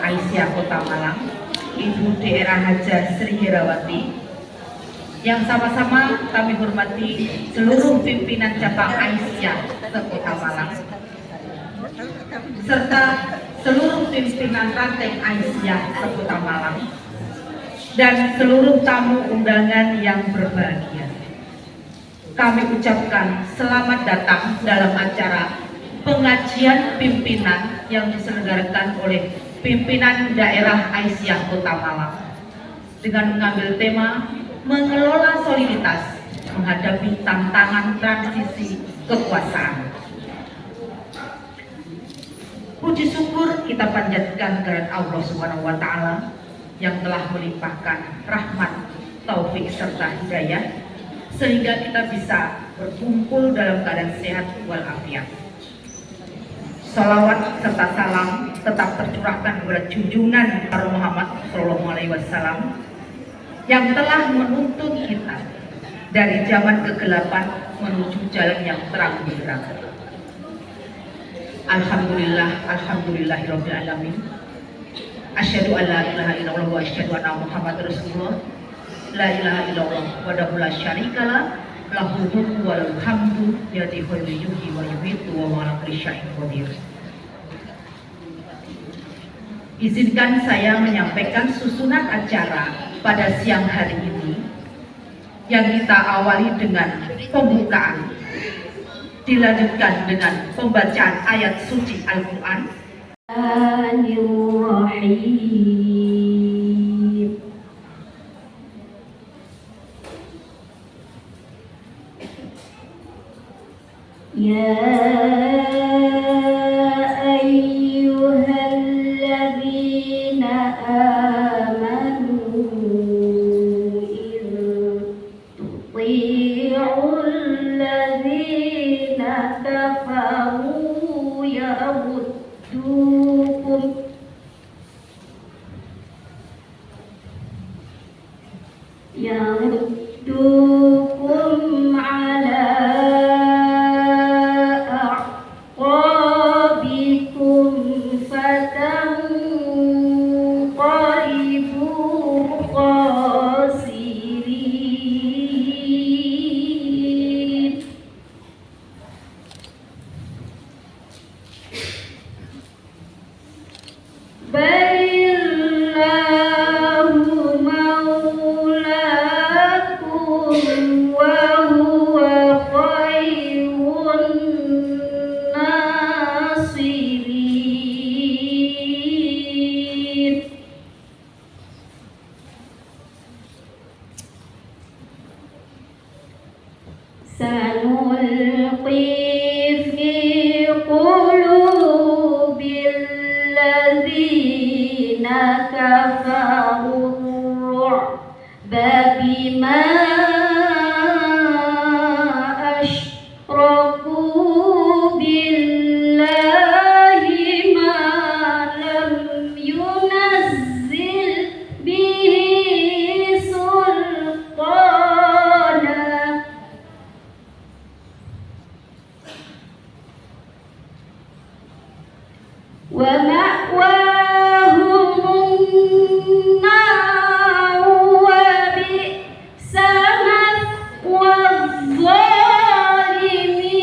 Aisyah Kota Malang, Ibu Daerah Haja Sri Herawati, yang sama-sama kami hormati seluruh pimpinan cabang Aisyah se-Kota Malang, serta seluruh pimpinan ranting Aisyah se-Kota Malang, dan seluruh tamu undangan yang berbahagia. Kami ucapkan selamat datang dalam acara pengajian pimpinan yang diselenggarakan oleh pimpinan daerah Aisyah Kota Malang dengan mengambil tema mengelola soliditas menghadapi tantangan transisi kekuasaan. Puji syukur kita panjatkan kepada Allah Subhanahu wa Ta'ala yang telah melimpahkan rahmat, taufik serta hidayah sehingga kita bisa berkumpul dalam keadaan sehat walafiat. Salawat serta salam tetap tercurahkan kepada junjungan Muhammad SAW yang telah menuntun kita dari zaman kegelapan menuju jalan yang terang benderang. Alhamdulillahirabbil alamin. Asyhadu an la ilaha illallah wa asyhadu anna Muhammadar Rasulullah. La ilaha illallah wahdahu la syarikalah, lahul mulku wa lahul hamdu, ya'ti khairu yuhyi wa yumiitu wa huwa ala kulli syai'in qadir. Izinkan saya menyampaikan susunan acara pada siang hari ini yang kita awali dengan pembukaan, dilanjutkan dengan pembacaan ayat suci Al-Quran. Ya ayyuhalladzina amanu in tuti'ul ladzina kafaru yamuddukum ala sanulqi fi qulubil ladzina kafaru ru'ba bima asyraku billahi ma lam yunazzil bihi sultana wa ma'wahumun nar wa bi'sa mathwaz zalimin.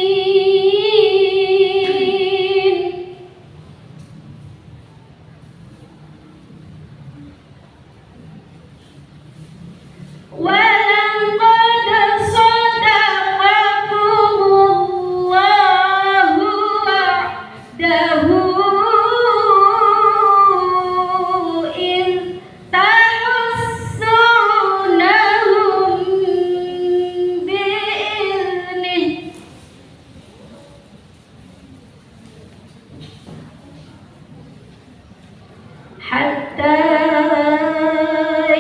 Walaqad sadaqakumullahu wa'dahu hatta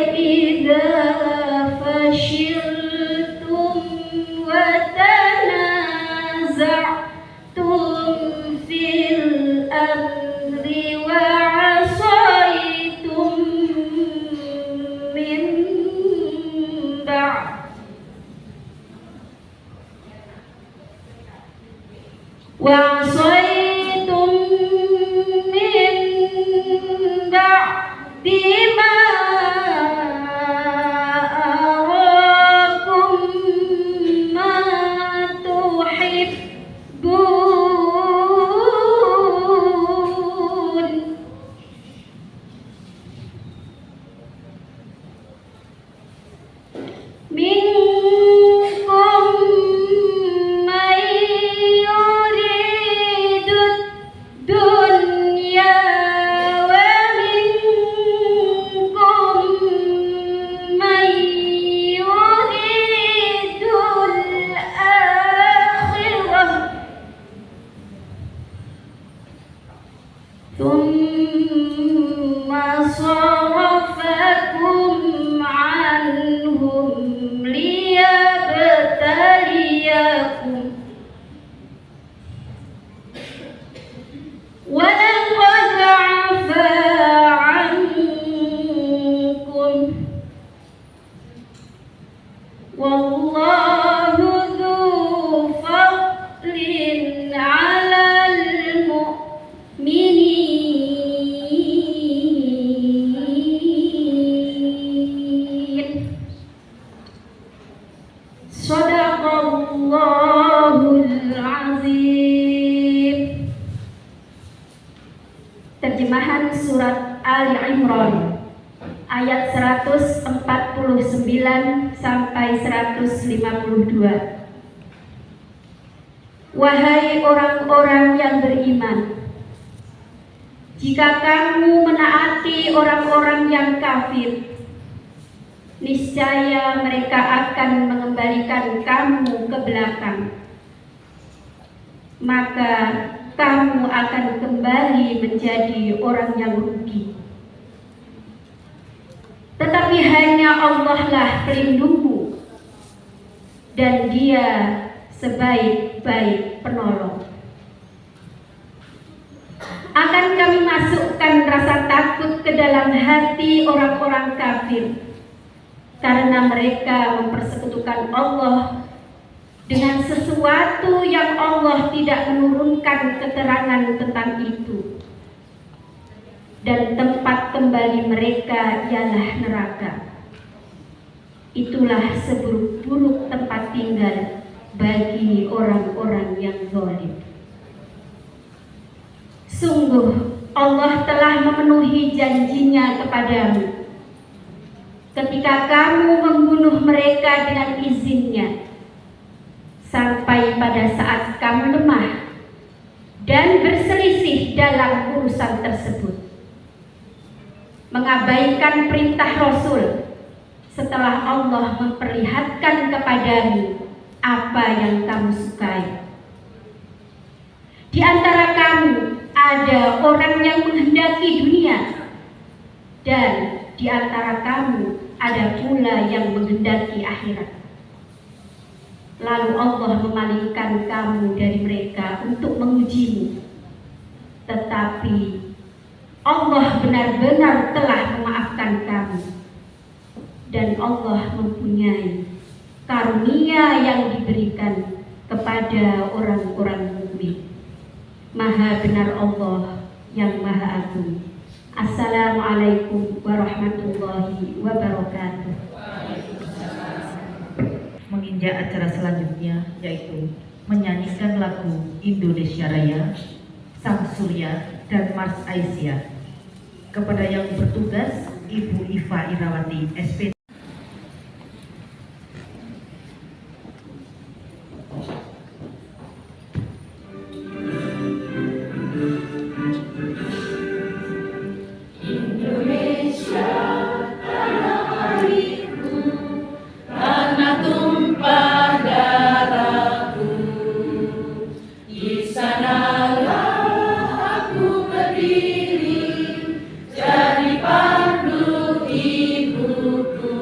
idza bima arakum ma tuhibbun. Minkum may yuridud dunya wa minkum may yuridul akhirah. Thumma sarafakum anhum liyabtaliyakum wa laqad afa ankum wallahu dzu fadlin 'alal mu'minin. Shadaqallahul azim. Terjemahan surat Ali Imran ayat 149 sampai 152. Wahai orang-orang yang beriman, jika kamu menaati orang-orang yang kafir, niscaya mereka akan mengembalikan kamu ke belakang. Maka kamu akan kembali menjadi orang yang rugi. Tetapi hanya Allah lah pelindungmu, dan Dia sebaik-baik penolong. Akan kami masukkan rasa takut ke dalam hati orang-orang kafir, karena mereka mempersekutukan Allah dengan sesuatu yang Allah tidak menurunkan keterangan tentang itu. Dan tempat kembali mereka ialah neraka. Itulah seburuk-buruk tempat tinggal bagi orang-orang yang zalim. Sungguh Allah telah memenuhi janjinya kepadamu ketika kamu membunuh mereka dengan izinnya, sampai pada saat kamu lemah dan berselisih dalam urusan tersebut, mengabaikan perintah Rasul setelah Allah memperlihatkan kepadamu apa yang kamu sukai. Di antara kamu ada orang yang menghendaki dunia, dan di antara kamu ada pula yang menghendaki akhirat. Lalu Allah memalingkan kamu dari mereka untuk mengujimu. Tetapi Allah benar-benar telah memaafkan kamu, dan Allah mempunyai karunia yang diberikan kepada orang-orang mukmin. Maha benar Allah yang Maha Agung. Assalamualaikum warahmatullahi wabarakatuh. Menginjak acara selanjutnya, yaitu menyanyikan lagu Indonesia Raya, Sang Surya, dan Mars Aisyah. Kepada yang bertugas, Ibu Iva Irawati, SP. Jadi pandu ibuku.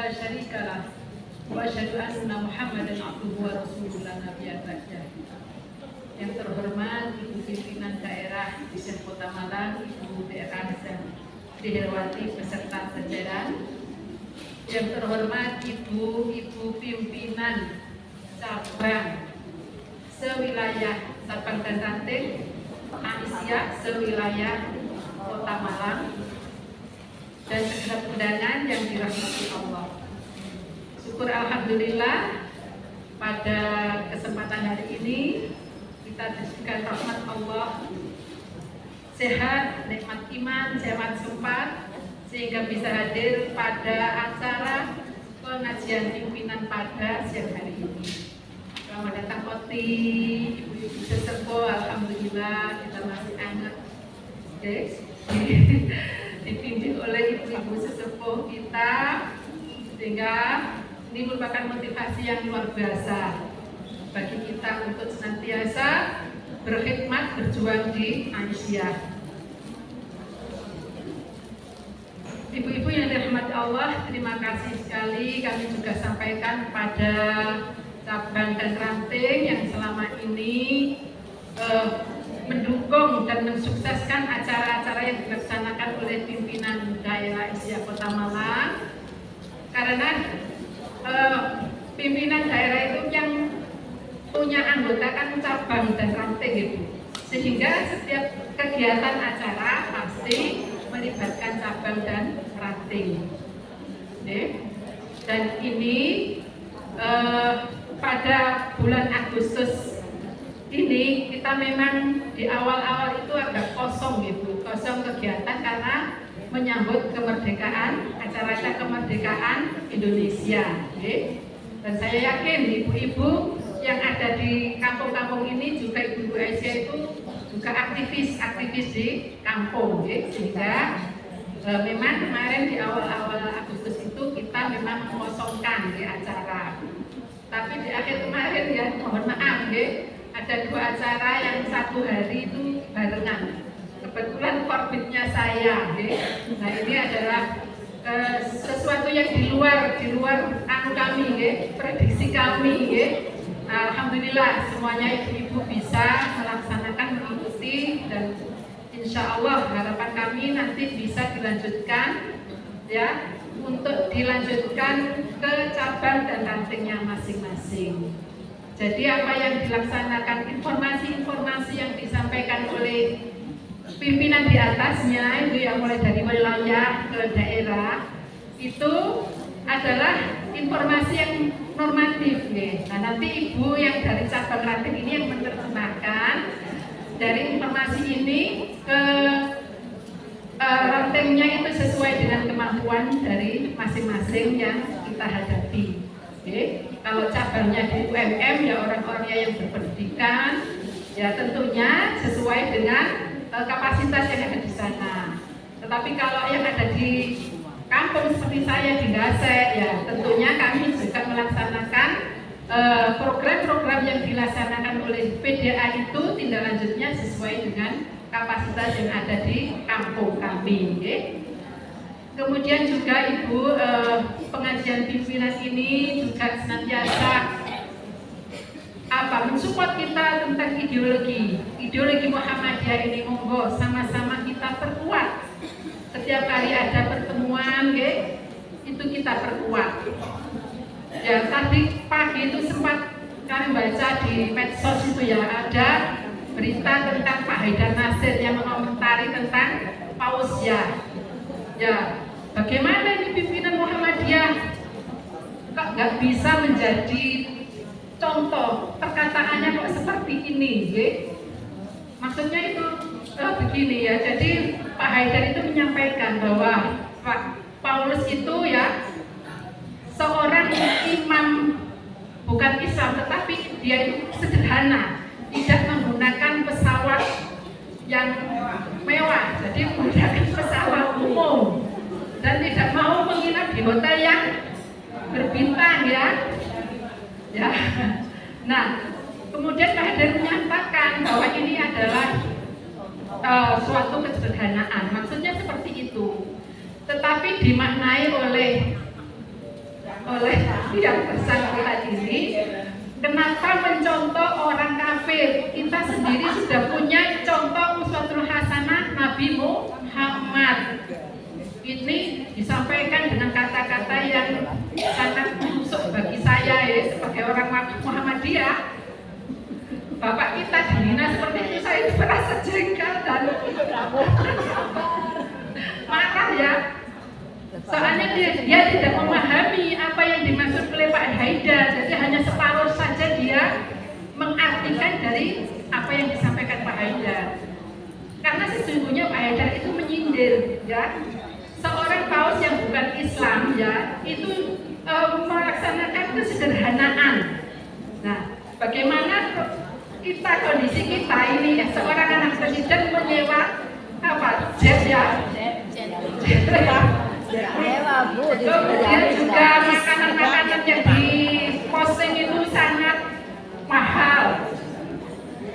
لا شريك له وأشهد أن محمدا عبده ورسوله لا نبي بعده. Yang terhormat Ibu Pimpinan Daerah Desa Kota Malang, Ibu D.A. Dihormati beserta jajaran. Yang terhormat Ibu Pimpinan cabang sewilayah Sabang dan Ranting, Aisyah sewilayah Kota Malang, dan segenap undangan yang dirahmati Allah. Syukur alhamdulillah pada kesempatan hari ini kita diberikan rahmat Allah, sehat, nikmat iman, sehat sempat, sehingga bisa hadir pada acara pengajian pimpinan pada siang hari ini. Selamat datang Koti, ibu-ibu sesepuh, alhamdulillah kita masih hangat, dipimpin oleh ibu-ibu sesepuh kita, sehingga ini merupakan motivasi yang luar biasa bagi kita untuk senantiasa berkhidmat, berjuang di Aisyah. Ibu-ibu yang dirahmati Allah, terima kasih sekali kami juga sampaikan pada Sabang dan Ranting yang selama ini mendukung dan mensukseskan acara-acara yang dilaksanakan oleh pimpinan daerah Aisyah Kota Malang, karena pimpinan daerah itu yang punya anggota kan cabang dan ranting gitu, sehingga setiap kegiatan acara pasti melibatkan cabang dan ranting. Dan ini pada bulan Agustus ini kita memang di awal-awal itu agak kosong gitu, kosong kegiatan karena menyambut kemerdekaan, acara-acara kemerdekaan Indonesia. Dan saya yakin ibu-ibu yang ada di kampung-kampung ini juga ibu-ibu Aisyah itu juga aktivis di kampung, sehingga memang kemarin di awal-awal Agustus itu kita memang mengosongkan di acara. Tapi di akhir kemarin ya, mohon maaf ada 2 acara yang 1 hari itu barengan. Kebetulan korbitnya saya, nah ini adalah sesuatu yang di luar kami, prediksi kami. Alhamdulillah semuanya ibu-ibu bisa melaksanakan, mengikuti, dan insya Allah harapan kami nanti bisa dilanjutkan ya, untuk dilanjutkan ke cabang dan rantingnya masing-masing. Jadi apa yang dilaksanakan, informasi-informasi yang disampaikan oleh pimpinan di atasnya itu yang mulai dari wilayah ke daerah itu adalah informasi yang normatif ya. Nah nanti ibu yang dari cabang ranting ini yang menerjemahkan dari informasi ini ke rantingnya itu sesuai dengan kemampuan dari masing-masing yang kita hadapi. Kalau cabangnya di UMM ya orang-orangnya yang berpendidikan ya tentunya sesuai dengan kapasitas yang ada di sana. Tetapi kalau yang ada di kampung seperti saya di Gasek ya tentunya kami juga melaksanakan program-program yang dilaksanakan oleh PDA itu tindak lanjutnya sesuai dengan kapasitas yang ada di kampung kami. Kemudian juga ibu pengajian pimpinan ini juga senantiasa mensupport kita tentang ideologi Muhammadiyah ini. Monggo sama-sama kita perkuat. Setiap kali ada pertemuan, itu kita perkuat. Ya tadi pagi itu sempat kami baca di medsos itu ya ada berita tentang Pak Haidar Nasir yang mengomentari tentang paus ya. Ya bagaimana ini pimpinan Muhammadiyah kok nggak bisa menjadi contoh, perkataannya kok seperti ini, maksudnya itu begini ya. Jadi Pak Haidar itu menyampaikan bahwa Pak Paulus itu ya seorang imam bukan Islam, tetapi dia itu sederhana, tidak menggunakan pesawat yang mewah, jadi menggunakan pesawat umum dan tidak mau menginap di hotel yang berbintang ya. Nah kemudian Pak Haidar menyatakan bahwa ini adalah suatu kesederhanaan, maksudnya seperti itu, tetapi dimaknai oleh oleh yang bersangkutan ini, kenapa mencontoh orang kafir? Kita sendiri sudah punya contoh uswatul hasanah Nabi Muhammad. Ini disampaikan dengan kata-kata yang sangat menusuk bagi saya ya, sebagai orang Muhammadiyah. Bapak kita dihina seperti itu, saya merasa jengkel dan marah ya. Soalnya dia tidak memahami apa yang dimaksud oleh Pak Haidar, jadi hanya separuh saja dia mengartikan dari apa yang disampaikan Pak Haidar. Karena sesungguhnya Pak Haidar itu menyindir, ya, seorang paus yang bukan Islam, ya, itu melaksanakan kesederhanaan. Nah, bagaimana kita, kondisi kita ini, ya, seorang anak presiden menyewa apa? Jet, ya. Kemudian juga makanan-makanan yang diposting itu sangat mahal.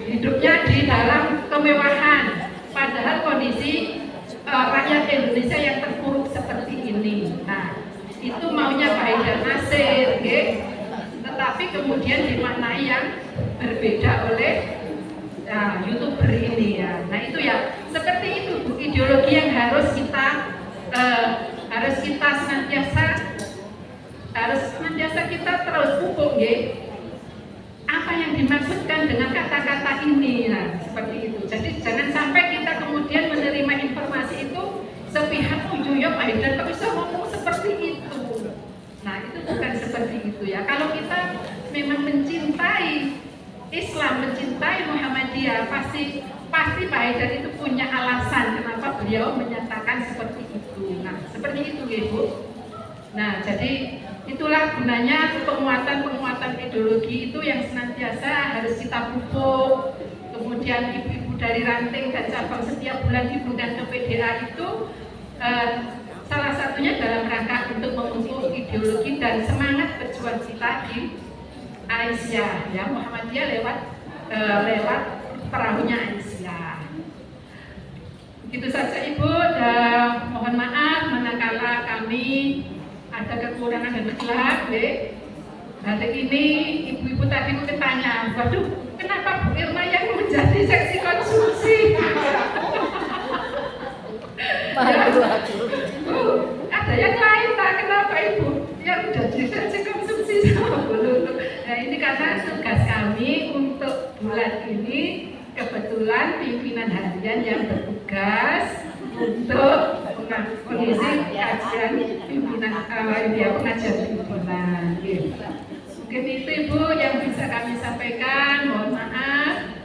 Hidupnya di dalam kemewahan, padahal kondisi rakyat Indonesia yang terpuruk seperti ini. Nah, itu maunya Pak Haidar Nasir, okay? Tetapi kemudian dimaknai yang berbeda oleh YouTuber ini ya. Nah itu ya, seperti itu ideologi yang harus kita senantiasa kita terus pupuk ya. Apa yang dimaksudkan dengan kata-kata ini, nah seperti itu. Jadi jangan sampai kita kemudian menerima informasi itu sepihak, ya Pak Haidar kok bisa ngomong seperti itu. Nah itu bukan seperti itu ya. Kalau kita memang mencintai Islam, mencintai Muhammadiyah, pasti Pak Haidar itu punya alasan kenapa beliau menyatakan seperti itu. Nah seperti itu ya Bu. Nah jadi itulah gunanya penguatan ideologi itu yang senantiasa harus kita pupuk. Kemudian ibu-ibu dari ranting dan cabang setiap bulan diberikan ke PDA itu salah satunya dalam rangka untuk memupuk ideologi dan semangat berjuang kita di Aisyah ya, Muhammadiyah lewat perahunya Aisyah. Begitu saja Ibu, dan mohon maaf manakala kami ada kekurangan dan kesalahan. Hari ini ibu-ibu tadi mungkin tanya, waduh kenapa Bu Irma yang menjadi seksi konsumsi? Ada yang lain tak, kenapa Ibu yang jadi seksi konsumsi sama Bu Lulu? Nah ini karena tugas kami untuk bulan ini, kebetulan pimpinan harian yang bertugas untuk kondisi kajian pimpinan pengajian pimpinan. Mungkin itu Ibu yang bisa kami sampaikan. Mohon maaf.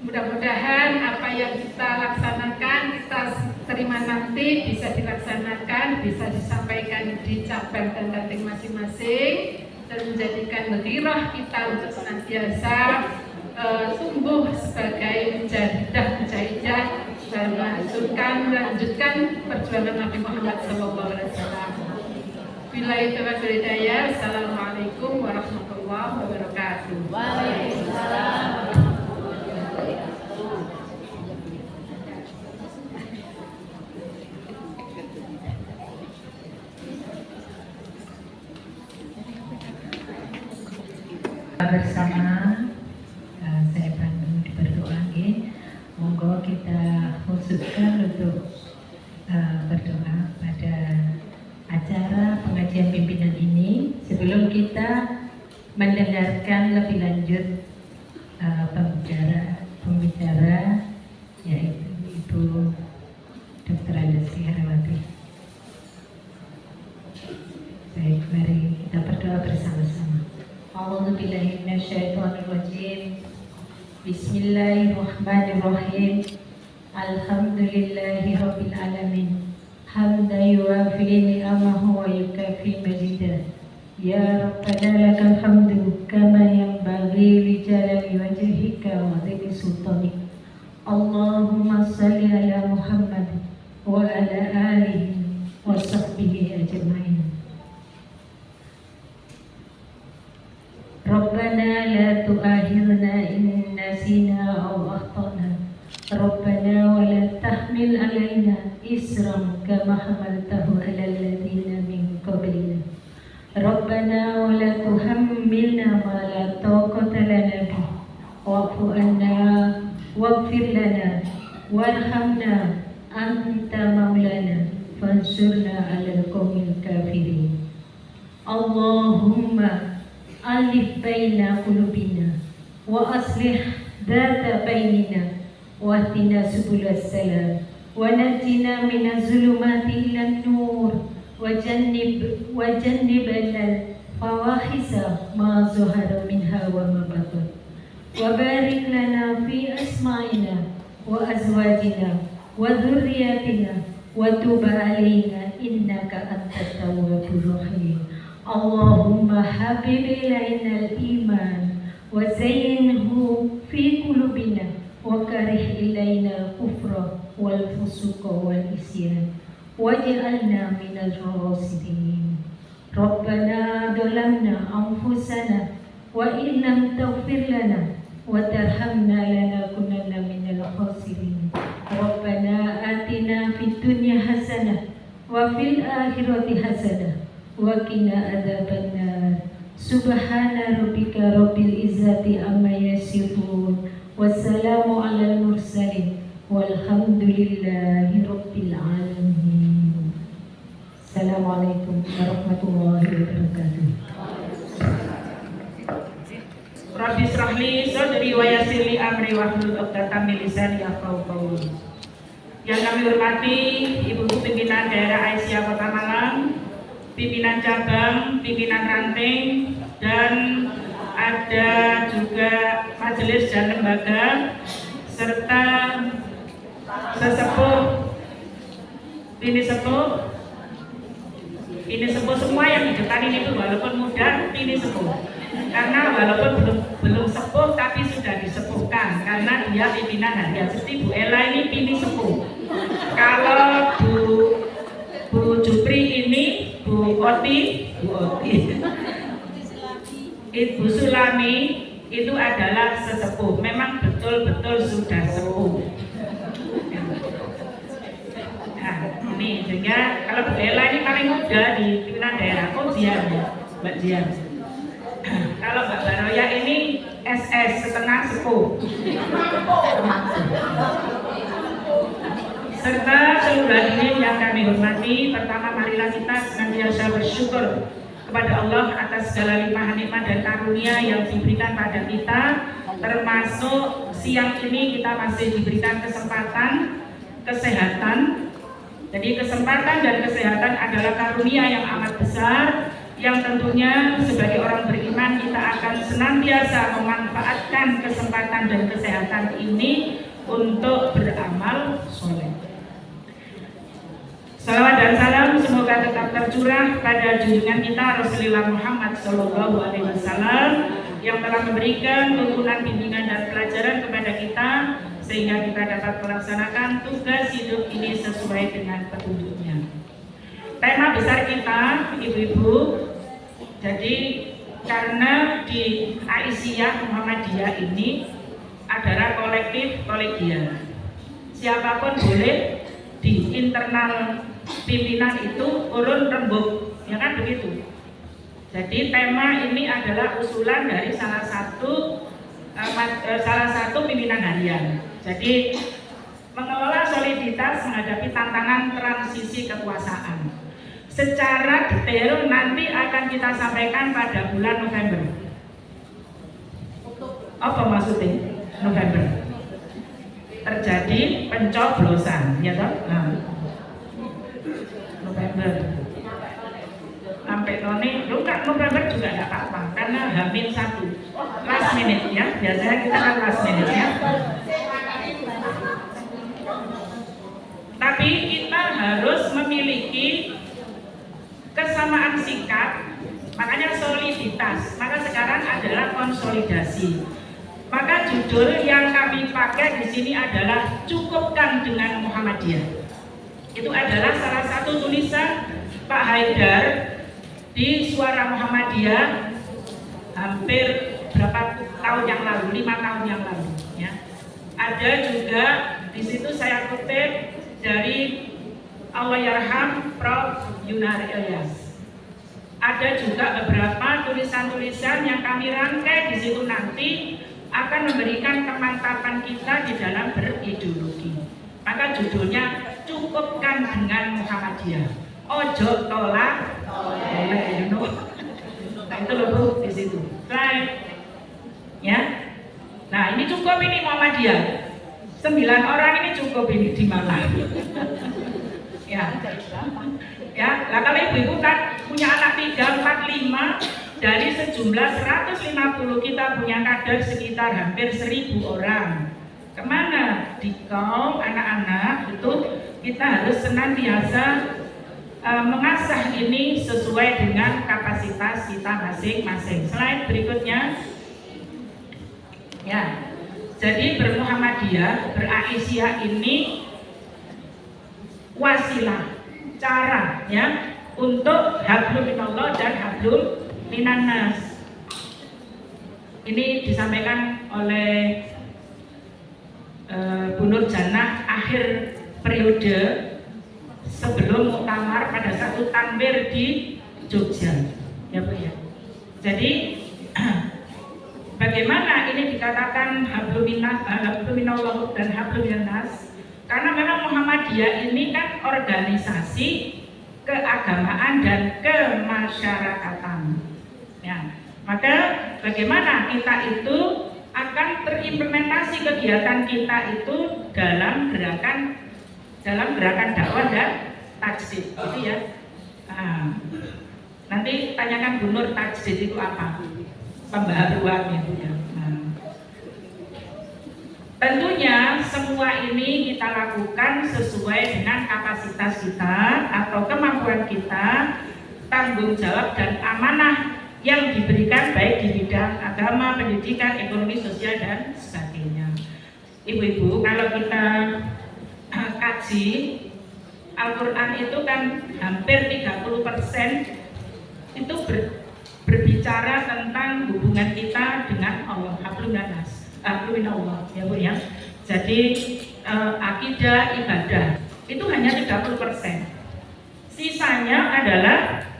Mudah-mudahan apa yang kita laksanakan, kita terima nanti bisa dilaksanakan, bisa disampaikan di cabang dan ranting masing-masing, dan menjadikan gairah kita untuk senantiasa tumbuh sebagai mujahidah dan melanjutkan perjuangan Nabi Muhammad SAW. Billahi taufiq wal hidayah. Assalamualaikum warahmatullahi wabarakatuh. Waalaikumsalam. Bersama saya bantu berdoa ya. Monggo kita khususkan untuk berdoa pada acara pengajian pimpinan ini. Sebelum kita mendengarkan lebih lanjut pembicara yaitu Ibu Dr. Andasi Herawati. Baik, mari kita berdoa bersama-sama. A'udzubillahi minasyaitonirrajim. Bismillahirrahmanirrahim. Alhamdulillahi rabbil alamin. Hamdan yuwafi ni'amahu wa yukafi mazidah. Ya Rabbana lakal hamdu kama yanbaghi li jalali wajhika wa dhilli sultanik. Allahumma salli ala Muhammad wa ala alihi wa sahbihi ajma'in. Rabbana la tu'akhidhna in nasina aw akhtana. Rabbana wa la tahmil alaina isran kama hamaltahu ala alladhina min qablina. Rabbana waghfir lana warhamna anta maulana fansurna 'alal qaumil kafirin. Allahumma alif baina qulubina wa aslih dzata bainina wahdina subulas salam wa najjina minaz zulumati ilan nur wajannibna fawahisa ma zuhara minha wa ma batan wa barik lana fi asma'ina wa azwajina wa dhurriyyatina wa tub alaina innaka antat tawwabur rahim. Allahumma habib ilaina al-iman wa zayyinhu fi qulubina wa karih ilaina al-kufra wal fusuqa wal isyan waj'alna minal rasidin. Rabbana dhalamna anfusana wa illam taghfir lana wa tarhamna lanakunanna minal khasirin. Rabbana atina fid dunya hasanah wa fil akhirati hasanah wa qina adzabannar. Subhana rabbika rabbil izzati amma yasifun wassalamu alal mursalin walhamdulillahi rabbil alamin. Assalamualaikum warahmatullahi wabarakatuh. Rabbi shrahli sadri wa yassir li amri wahlul 'uqdatam min lisani yafqahu qawli. Yang kami hormati Ibu Pimpinan Daerah Aisyah Kota Malang, pimpinan cabang, pimpinan ranting, dan ada juga majelis dan lembaga serta sesepuh, ini sepuh semua yang di depan ini tuh walaupun muda, ini sepuh. Karena walaupun belum sepuh tapi sudah disepuhkan karena dia pimpinan harian. Seperti Bu Ella ini pini sepuh. Kalau Bu Jupri ini Bu Oti, Ibu Sulami itu adalah sesepuh. Memang betul-betul sudah sepuh. Nah, ini sehingga kalau Bu Ella ini paling muda di pimpinan daerah. Oh Jian ya, Mbak Jian. Kalau Mbak Baroya ini SS setengah sepuh. Serta seluruh hadirin yang kami hormati, pertama marilah kita senantiasa bersyukur kepada Allah atas segala limpahan nikmat dan karunia yang diberikan pada kita, termasuk siang ini kita masih diberikan kesempatan kesehatan. Jadi kesempatan dan kesehatan adalah karunia yang amat besar, yang tentunya sebagai orang beriman kita akan senantiasa memanfaatkan kesempatan dan kesehatan ini untuk beramal soleh. Salawat dan salam semoga tetap tercurah pada junjungan kita Rasulullah Muhammad SAW yang telah memberikan tuntunan bimbingan dan pelajaran kepada kita sehingga kita dapat melaksanakan tugas hidup ini sesuai dengan petunjuknya. Tema besar kita, ibu-ibu, jadi karena di Aisyah Muhammadiyah ini adalah kolektif kolegial. Siapapun boleh di internal pimpinan itu urun rembuk, ya kan begitu. Jadi tema ini adalah usulan dari salah satu pimpinan harian. Jadi mengelola soliditas menghadapi tantangan transisi kekuasaan. Secara detail nanti akan kita sampaikan pada bulan November. Apa maksudnya November? Terjadi pencoblosan, ya toh? Nah, November. Sampai November juga tidak apa-apa karena H-1 last minute ya. Biasanya kita kan last minute ya. Tapi kita harus memiliki kesamaan sikap, makanya soliditas. Maka sekarang adalah konsolidasi. Maka judul yang kami pakai di sini adalah cukupkan dengan Muhammadiyah. Itu adalah salah satu tulisan Pak Haidar di Suara Muhammadiyah hampir berapa tahun yang lalu, 5 tahun yang lalu. Ya. Ada juga di situ saya kutip dari Allahyarham Prof. Yunari Ilyas. Ada juga beberapa tulisan-tulisan yang kami rangkai di situ nanti akan memberikan kemantapan kita di dalam judulnya cukupkan dengan Muhammadiyah. Ojo tolak oleh Nah itu loh Bu di situ. Slide. Ya. Nah ini cukup ini Muhammadiyah. 9 orang ini cukup ini di mana? Ya. Ya. Nah kalau ibu-ibu kan punya anak 3, 4, 5 dari sejumlah 150 kita punya kader sekitar hampir 1000 orang. Kemana? Di kaum anak-anak itu kita harus senantiasa mengasah ini sesuai dengan kapasitas kita masing-masing. Slide berikutnya. Ya, jadi bermuhammadiyah, beraisyah ini wasilah, cara ya untuk hablum minallah dan hablum minannas. Ini disampaikan oleh Bu Nur Jannah akhir periode sebelum muktamar pada satu tanwir di Jogja, ya Bu ya. Jadi bagaimana ini dikatakan hablum minallah dan hablum minannas? Karena memang Muhammadiyah ini kan organisasi keagamaan dan kemasyarakatan. Ya, maka bagaimana kita itu akan terimplementasi kegiatan kita itu dalam gerakan dakwah dan tajdid, gitu ya. Nah, nanti tanyakan Bu Nur, tajdid itu apa? Pembaharuan itu ya. Nah, tentunya semua ini kita lakukan sesuai dengan kapasitas kita atau kemampuan kita, tanggung jawab dan amanah yang diberikan baik di bidang agama, pendidikan, ekonomi, sosial dan sebagainya. Ibu-ibu, kalau kita kaji Al-Quran itu kan hampir 30% itu berbicara tentang hubungan kita dengan Allah, hablum minallah, ya Bu ya. Jadi akidah, ibadah itu hanya 30%. Sisanya adalah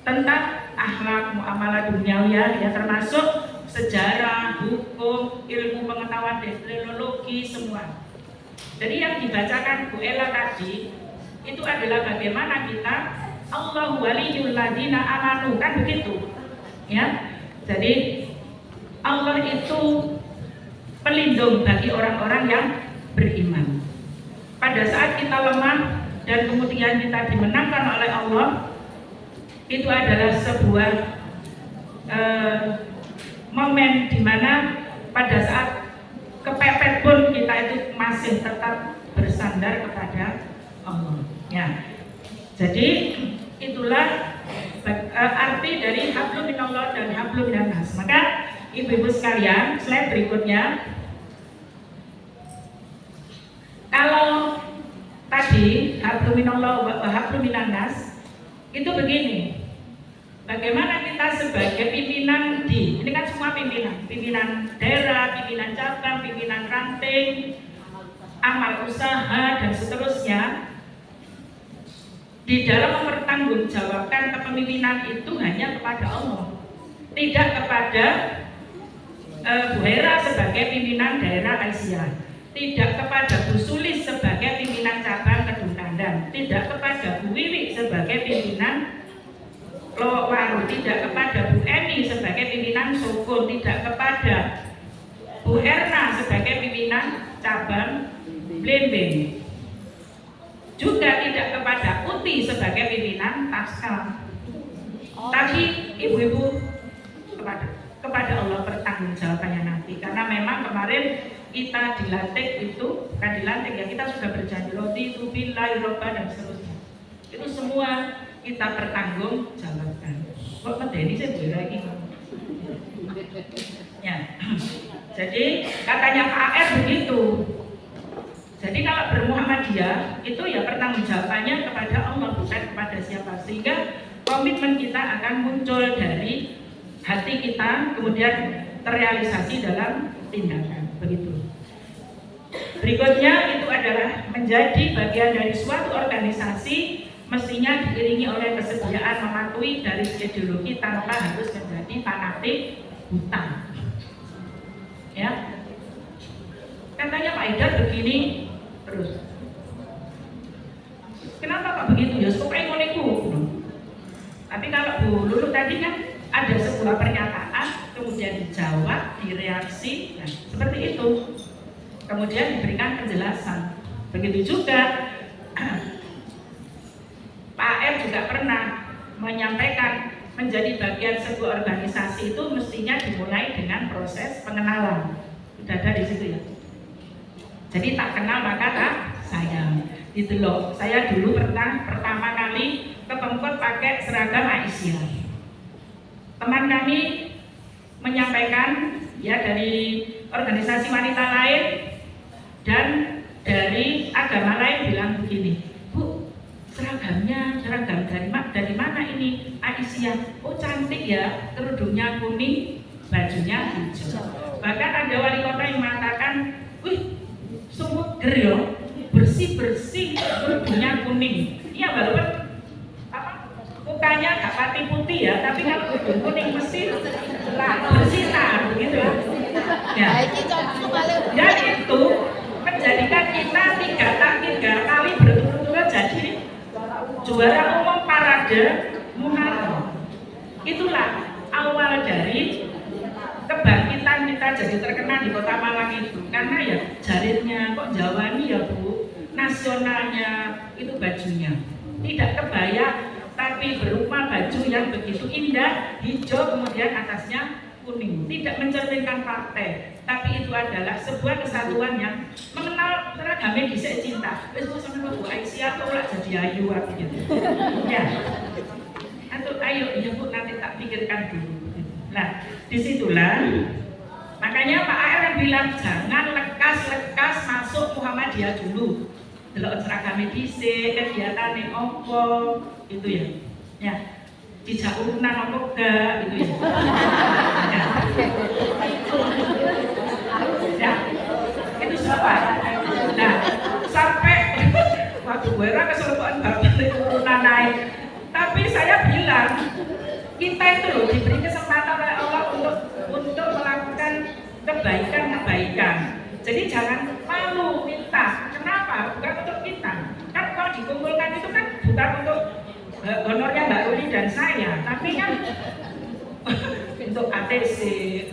tentang akhlak, muamalah duniawiyah, ya termasuk sejarah, hukum, ilmu pengetahuan, teknologi, semua. Jadi yang dibacakan Bu Ella tadi itu adalah bagaimana kita Allahu waliyul ladina amanu, kan begitu ya. Jadi Allah itu pelindung bagi orang-orang yang beriman. Pada saat kita lemah dan kemudian kita dimenangkan oleh Allah, itu adalah sebuah momen di mana pada saat kepepet pun kita itu masih tetap bersandar kepada Allah. Ya, jadi itulah arti dari hablum minallah dan hablum minannas. Maka ibu-ibu sekalian, slide berikutnya. Kalau tadi hablum minallah wa hablum minannas itu begini. Bagaimana kita sebagai pimpinan ini kan semua pimpinan daerah, pimpinan cabang, pimpinan ranting, amal usaha dan seterusnya, di dalam mempertanggungjawabkan kepemimpinan itu hanya kepada Allah, tidak kepada Bu Hera sebagai pimpinan daerah Aisyah, tidak kepada Bu Sulis sebagai pimpinan cabang Kedung Kandan, tidak kepada Bu Wiwi sebagai pimpinan Lowaru, tidak kepada Bu Eni sebagai pimpinan Sokun, tidak kepada Bu Erna sebagai pimpinan cabang Blembeng, juga tidak kepada Uti sebagai pimpinan Taskal. Tapi ibu-ibu kepada Allah pertanggungjawabannya nanti, karena memang kemarin kita dilantik itu, bukan dilantik ya, kita sudah berjanji roti itu billahi robba dan seterusnya. Itu semua kita pertanggungjawabkan. Kok medeni saya boleh lagi ya. Jadi katanya Pak AR begitu. Jadi kalau bermuhammadiyah itu ya pertanggungjawabannya kepada Allah, bukan kepada siapa. Sehingga komitmen kita akan muncul dari hati kita, kemudian terrealisasi dalam tindakan. Begitu. Berikutnya itu adalah menjadi bagian dari suatu organisasi mestinya diiringi oleh kesediaan mematuhi dari ideologi tanpa harus menjadi fanatik buta. Ya, katanya Pak Haidar begini, Terus kenapa kok begitu ya? Supaya ngoneku. Tapi kalau Bu Lulu tadi kan ada sebuah pernyataan, kemudian dijawab, direaksi, nah, seperti itu. Kemudian diberikan penjelasan. Begitu juga Pak R juga pernah menyampaikan menjadi bagian sebuah organisasi itu mestinya dimulai dengan proses pengenalan. Sudah ada di situ ya. Jadi tak kenal maka tak sayang. Itu loh. Saya dulu pernah pertama kali ke Pemkot pakai seragam Aisyah. Teman kami menyampaikan ya dari organisasi wanita lain dan dari agama lain bilang begini, Bu, seragamnya seragam dari mana ini? Aisyah. Oh cantik ya, kerudungnya kuning, bajunya hijau. Bahkan ada wali kota yang mengatakan, wih, sungguh ger bersih-bersih, kerudungnya kuning. Iya walaupun mukanya gak pati putih ya, tapi kalau kerudung kuning mesti bersinar begitu ya. Ya itu menjadikan kita tiga kali berturut-turut jadi juara umum parade Muharram. Itulah awal dari kebangkitan kita jadi terkenal di Kota Malang itu, karena ya jaritnya kok Jawa nih ya Bu, nasionalnya itu bajunya tidak kebaya tapi berupa baju yang begitu indah, hijau kemudian atasnya kuning, tidak mencerminkan partai, tapi itu adalah sebuah kesatuan yang mengenal seragamnya bisa cinta. Wes Bu sama Bu Aisyah tuh lah jadi ayu gitu. Ya, atau ayo ya Bu nanti tak pikirkan dulu. Nah, disitulah makanya Pak AR bilang jangan lekas masuk Muhammadiyah dulu. Delok seragame dhisik, kegiatane opo itu ya. Ya. Dijak urunan opo gak gitu ya. Ya. Itu siapa? Nah, sampai waktu gue kesurupan bapak urunan naik. Tapi saya bilang kita itu loh diberi kesempatan oleh Allah untuk melakukan kebaikan. Jadi jangan malu minta. Kenapa? Bukan untuk kita. Kan kalau dikumpulkan itu kan bukan untuk honornya Mbak Ruli dan saya, tapi kan untuk ATC,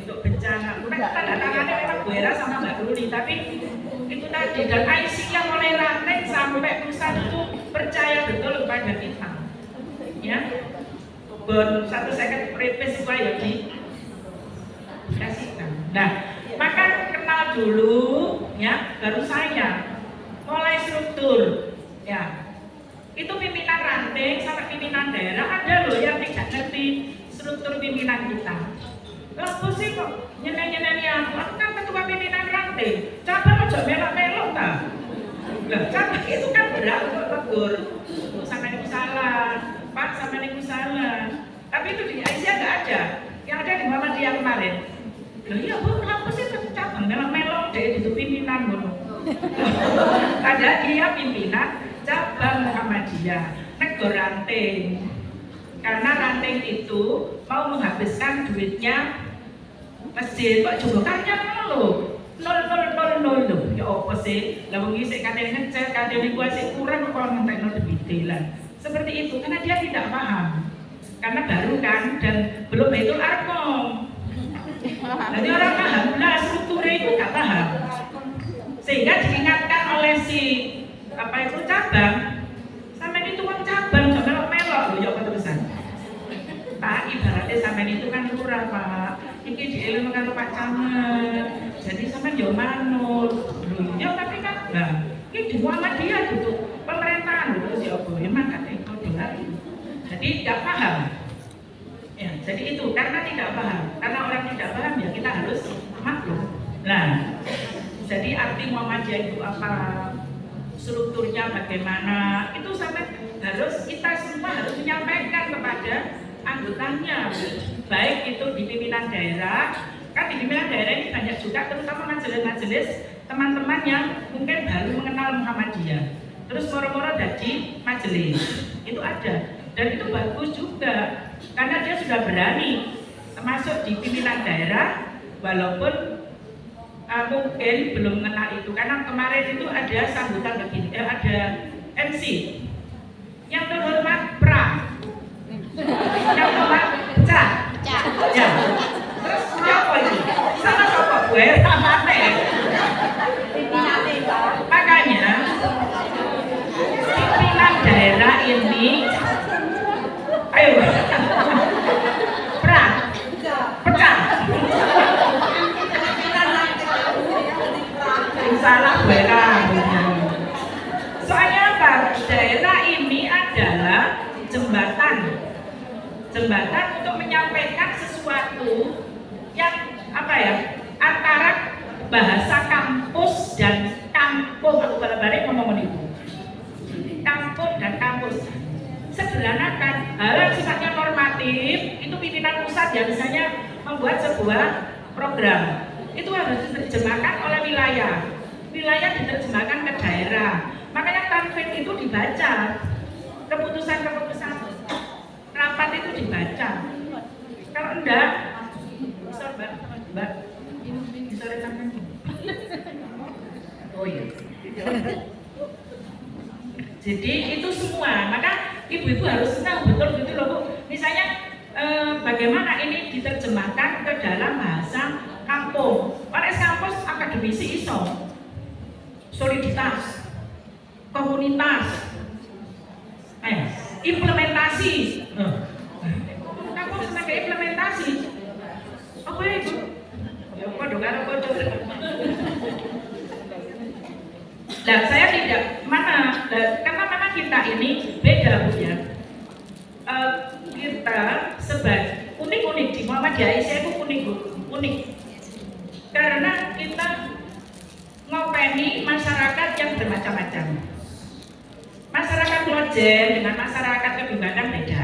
untuk bencana. Kita tanda tangannya memang Bu Hera sama Mbak Ruli, tapi itu tadi dan IC yang mulai ranting sampai pusat itu percaya betul kepada kita. Ya. Bon 1 second preface supaya dikasihkan. Nah, maka kenal dulu ya, baru saya mulai struktur ya. Itu pimpinan ranting sampai pimpinan daerah ada loh yang tidak ngerti struktur pimpinan kita. Lah sih kok nyeneni aku kan ketua pimpinan ranting. Cabang aja melok-melok ta. Lah cabang itu kan berhak untuk tegur. Sampai niku salah, Pak sampai niku salah. Tapi itu di Aisyah nggak ada. Yang ada di Muhammadiyah kemarin. Loh iya Bu, kenapa sih cabang melok-melok deh itu pimpinan ngono. Padahal dia pimpinan cabang Muhammadiyah, negor ranting. Karena ranting itu mau menghabiskan duitnya masjid, kok jumlahnya loh 0,000 loh. Ya apa sih? Lah wong iki sik katene ngecek, katene kuwi sik kurang kok ngentekno duit lah. Seperti itu karena dia tidak paham. Karena baru kan dan belum Baitul Arqam. Jadi orang paham lah strukturnya itu gak paham. Sehingga diingatkan oleh si apa itu cabang, sampai itu kan cabang jangan melok loh ya keterusan. Pak ibaratnya sampai itu kan lurah Pak, ini dieleng karo Pak Camat, jadi sampai yo manut, ya tapi kan, nah ini di Muhammadiyah gitu, pemerintahan gitu si Obo, emang kata itu dengar, jadi tidak paham. Ya, jadi itu karena tidak paham, karena orang tidak paham ya kita harus maklum. Nah, jadi arti Muhammadiyah itu apa? Strukturnya bagaimana, itu sampai harus kita semua harus menyampaikan kepada anggotanya, baik itu di pimpinan daerah, kan di pimpinan daerah ini banyak juga terutama majelis-majelis teman-teman yang mungkin baru mengenal Muhammadiyah, terus moro-moro jadi majelis, itu ada dan itu bagus juga karena dia sudah berani masuk di pimpinan daerah walaupun mungkin belum kenal itu karena kemarin itu ada sambutan begini, ada MC yang terhormat Pra, yang terhormat Ca, ya. Terus siapa ini? Sama siapa gue? Makanya pimpinan daerah ini, ayo, Pra, pecah. Salah berang. Soalnya apa? Daerah ini adalah jembatan untuk menyampaikan sesuatu yang apa ya, antara bahasa kampus dan kampung. Aku balik ngomong itu, kampung dan kampus. Sederhanakan hal yang sifatnya normatif itu pimpinan pusat ya, misalnya membuat sebuah program itu harus diterjemahkan oleh wilayah diterjemahkan ke daerah. Makanya tanfid itu dibaca, keputusan rapat itu dibaca. Kalau enggak, mbak, bisa rekaman. Oh iya. Jadi itu semua, maka ibu-ibu harus tahu betul gitu loh Bu. Misalnya bagaimana ini diterjemahkan ke dalam bahasa kampung. Oleh kampus akademisi iso. Soliditas, komunitas, implementasi. Kampus sebagai implementasi. Apa itu? Ya kok karo kocok. Nah, saya tidak karena memang kita ini beda Bu ya. Kita sebagai unik di Muhammadiyah Aisyah itu unik. Karena kita ngopeni masyarakat yang bermacam-macam. Masyarakat Lojen dengan masyarakat Kebimbangan beda.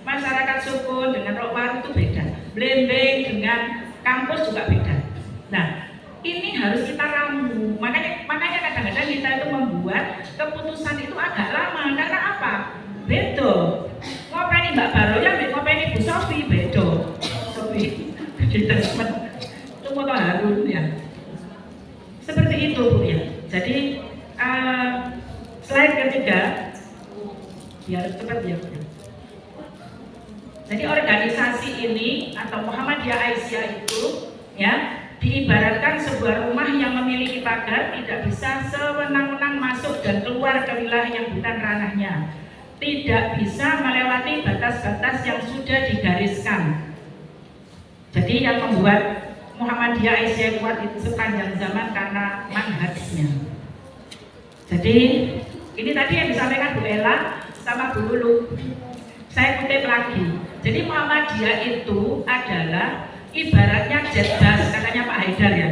Masyarakat Sukun dengan Rokwan itu beda. Blembeng dengan kampus juga beda. Nah, ini harus kita ramu. Makanya kadang-kadang kita itu membuat keputusan itu agak lama. Karena apa? Beda. Ngopeni Mbak Baroya, ngopeni Bu Sofi beda. Sofi, kita itu moto Harun ya. Seperti itu Bu ya. Jadi slide ketiga, biar cepat ya Bu. Jadi organisasi ini atau Muhammadiyah Aisyah itu ya diibaratkan sebuah rumah yang memiliki pagar, tidak bisa sewenang-wenang masuk dan keluar ke wilayah yang bukan ranahnya, tidak bisa melewati batas-batas yang sudah digariskan. Jadi yang membuat Muhammadiyah Aisyah kuat itu sepanjang zaman karena manhajnya. Jadi ini tadi yang disampaikan Bu Ella sama Bu Lulu. Saya kutip lagi. Jadi Muhammadiyah itu adalah ibaratnya jet bus, katanya Pak Haidar ya.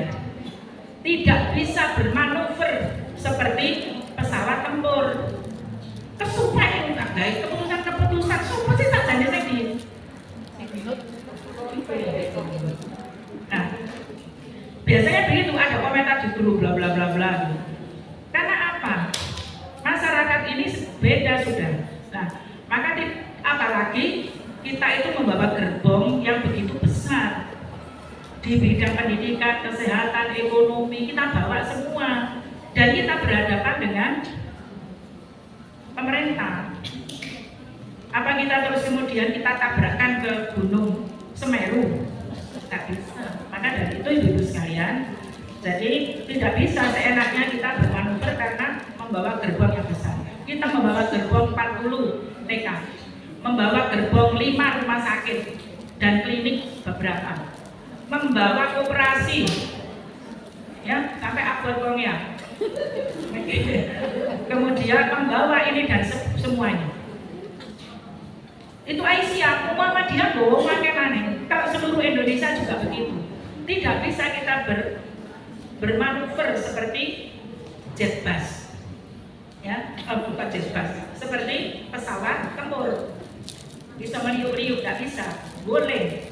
Tidak bisa bermanuver seperti pesawat tempur. Kesumpah itu tak baik, keputusan sumpah sih tak jadi lagi. Nah, biasanya begitu, ada komentar di grup bla bla bla bla. Karena apa? Masyarakat ini beda sudah. Nah, maka apalagi kita itu membawa gerbong yang begitu besar di bidang pendidikan, kesehatan, ekonomi, kita bawa semua dan kita berhadapan dengan pemerintah. Apa kita terus kemudian kita tabrakkan ke Gunung Semeru? Tidak bisa. Maka dari itu ibu-ibu sekalian, jadi tidak bisa seenaknya kita bermanuver karena membawa gerbong yang besar. Kita membawa gerbong 40 TK, membawa gerbong 5 rumah sakit dan klinik beberapa, membawa operasi ya sampai abortonya, kemudian membawa ini dan semuanya. Itu Aisyah, Muhammadiyah bawa makan. Kalau seluruh Indonesia juga begitu. Tidak bisa kita bermanuver seperti jet bus, ya, bukan jet bus, seperti pesawat tempur. Bisa meniup-niup, tidak bisa, boleh.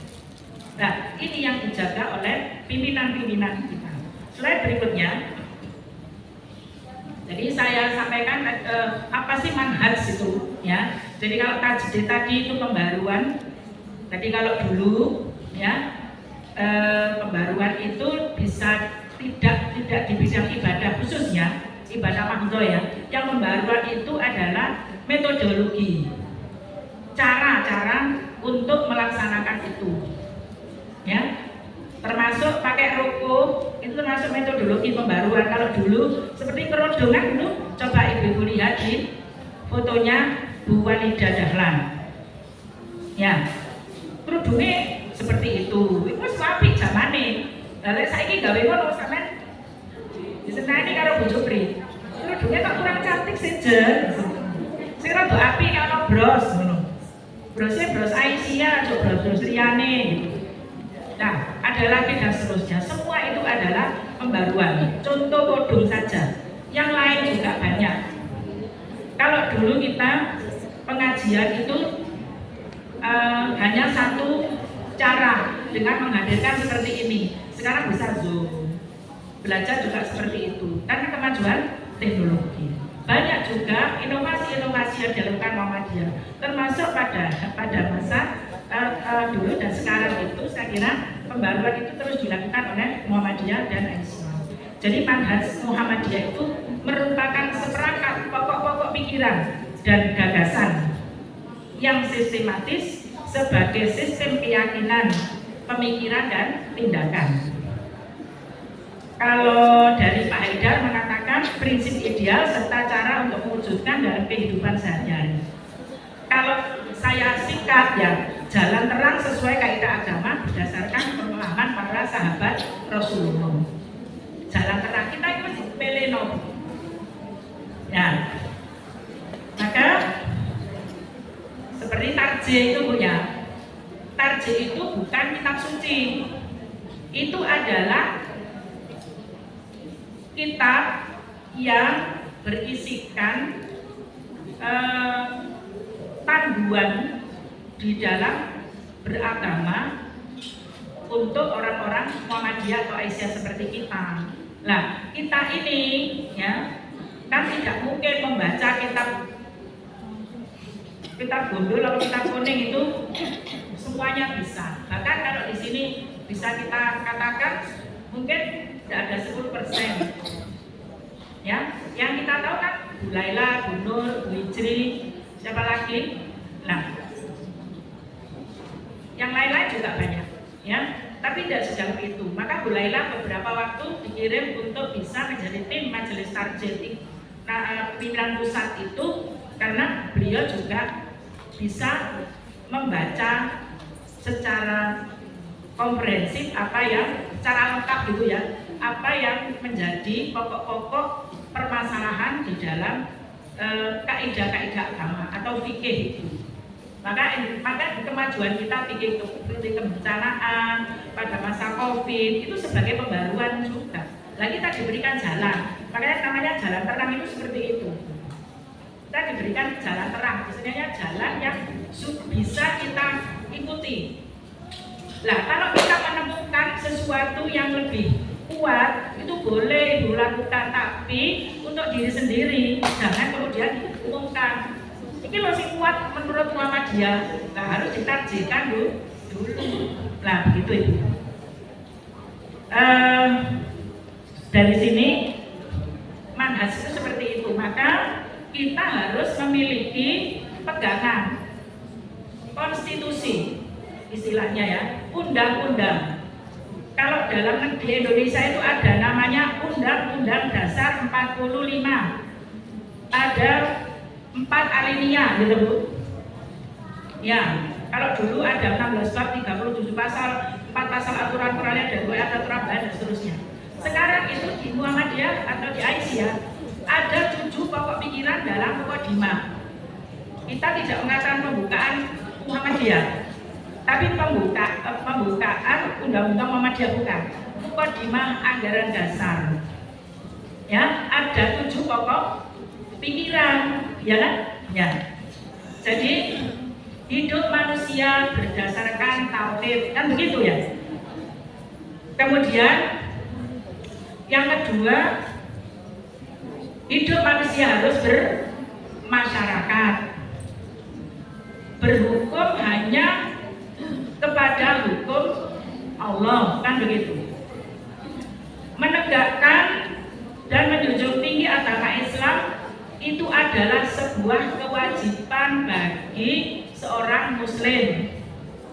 Nah, ini yang dijaga oleh pimpinan-pimpinan kita. Slide berikutnya. Jadi saya sampaikan apa sih manhaj itu, ya. Jadi kalau tajdid tadi itu pembaruan. Jadi kalau dulu, ya, pembaruan itu bisa tidak di bidang ibadah khususnya ibadah mahdhah ya. Yang pembaruan itu adalah metodologi, cara-cara untuk melaksanakan itu, ya. Termasuk pakai rokok itu termasuk metodologi pembaruan. Kalau dulu seperti kerodongan dulu, coba ibu-ibu lihat di fotonya Bu Walidah Dahlan, ya. Kerudungnya seperti itu apik zamane. Lah saiki gawe ngono sampean disenani karo Bu Jupri. Kerudungnya kok kurang cantik saja. Sing rada apik ana bros ngono. Brosnya bros Aisyah, bros liyane gitu. Nah, ada lagi dan seterusnya. Semua itu adalah pembaruan. Contoh kodong saja. Yang lain juga banyak. Kalau dulu kita pengajian itu hanya satu cara dengan menghadirkan seperti ini. Sekarang bisa Zoom. Belajar juga seperti itu. Karena kemajuan teknologi. Banyak juga inovasi-inovasi yang dilakukan Muhammadiyah. Termasuk pada masa dulu dan sekarang itu saya kira pembaruan itu terus dilakukan oleh Muhammadiyah dan Islam. Jadi manhaj Muhammadiyah itu merupakan seperangkat pokok-pokok pikiran dan gagasan yang sistematis sebagai sistem keyakinan, pemikiran dan tindakan. Kalau dari Pak Haidar mengatakan prinsip ideal serta cara untuk mewujudkan dalam kehidupan sehari-hari. Kalau saya singkat ya, jalan terang sesuai kaidah agama berdasarkan pemahaman para sahabat Rasulullah. Jalan terang kita itu peleno. Ya. Maka seperti tarjih itu punya. Tarjih itu bukan kitab suci. Itu adalah kitab yang berisikan panduan di dalam beragama untuk orang-orang Muhammadiyah atau Aisyah seperti kita. Nah, kita ini ya kan tidak mungkin membaca kitab gondol atau kitab kuning itu semuanya bisa. Bahkan kalau di sini bisa kita katakan mungkin tidak ada 10%. Ya, yang kita tahu kan Bu Laila, Bu Nur, Bu Ijri, siapa lagi? Nah, yang lain-lain juga banyak, ya. Tapi tidak sejauh itu. Maka Bu Laila beberapa waktu dikirim untuk bisa menjadi tim majelis tarjih pimpinan pusat itu karena beliau juga bisa membaca secara komprehensif apa yang secara lengkap gitu ya, apa yang menjadi pokok-pokok permasalahan di dalam kaidah-kaidah agama atau fikih itu. Maka kemajuan kita fikih itu seperti kebencanaan pada masa Covid itu sebagai pembaruan juga. Lagi kita diberikan jalan, makanya namanya jalan terang itu seperti itu. Kita diberikan jalan terang, biasanya jalan yang bisa kita ikuti. Lah kalau kita menemukan sesuatu yang lebih kuat itu boleh dilakukan, tapi untuk diri sendiri, jangan kemudian diumumkan. Ini loh sing kuat menurut Muhammadiyah, nah harus ditarjihkan dulu. Nah begitu itu. Dari sini manhaj itu seperti itu, maka kita harus memiliki pegangan konstitusi, istilahnya ya, undang-undang. Kalau dalam negeri Indonesia itu ada namanya Undang-Undang Dasar 45. Ada 4 alinea gitu Bu. Ya, kalau dulu ada 16 bab, 37 pasal, 4 pasal aturan peralihan dan 2 aturan bahan dan seterusnya. Sekarang itu di Muhammadiyah atau di Aisyah ada 7 pokok pikiran dalam mukadimah. Kita tidak mengatakan pembukaan Muhammadiyah, tapi pembukaan undang-undang Muhammadiyah bukan. Mukadimah anggaran dasar. Ya, ada 7 pokok pikiran, ya kan? Ya. Jadi hidup manusia berdasarkan tauhid, kan begitu ya. Kemudian yang kedua, hidup manusia harus bermasyarakat, berhukum hanya kepada hukum Allah, kan begitu. menegakkan dan menjunjung tinggi agama Islam itu adalah sebuah kewajiban bagi seorang muslim.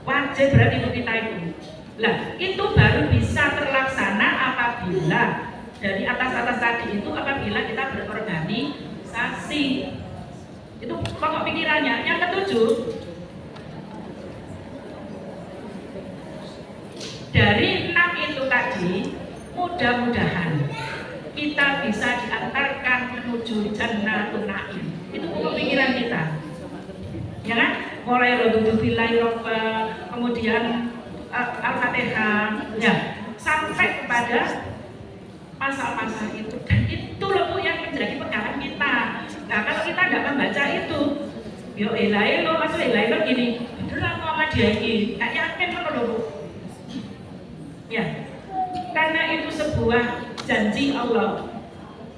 Wajib berarti untuk kita itu. Lah, itu baru bisa terlaksana apabila dari atas-atas tadi itu apabila kita berorganisasi. Itu pokok pikirannya. Yang ketujuh, dari 6 itu tadi, mudah-mudahan kita bisa diantarkan menuju Jannatul Na'im. Itu pokok pikiran kita. Ya kan? Mulai Alhamdulillahi kemudian Al-Fatihah, ya, sampai kepada pasal-pasal itu. Dan itu loh Bu yang menjadi pegangan kita. Nah, kalau kita tidak membaca itu, yo ilailo masuk ilailo gini, beneran Muhammadiyah ini, nggak yakin loh Bu. Ya, karena itu sebuah janji Allah.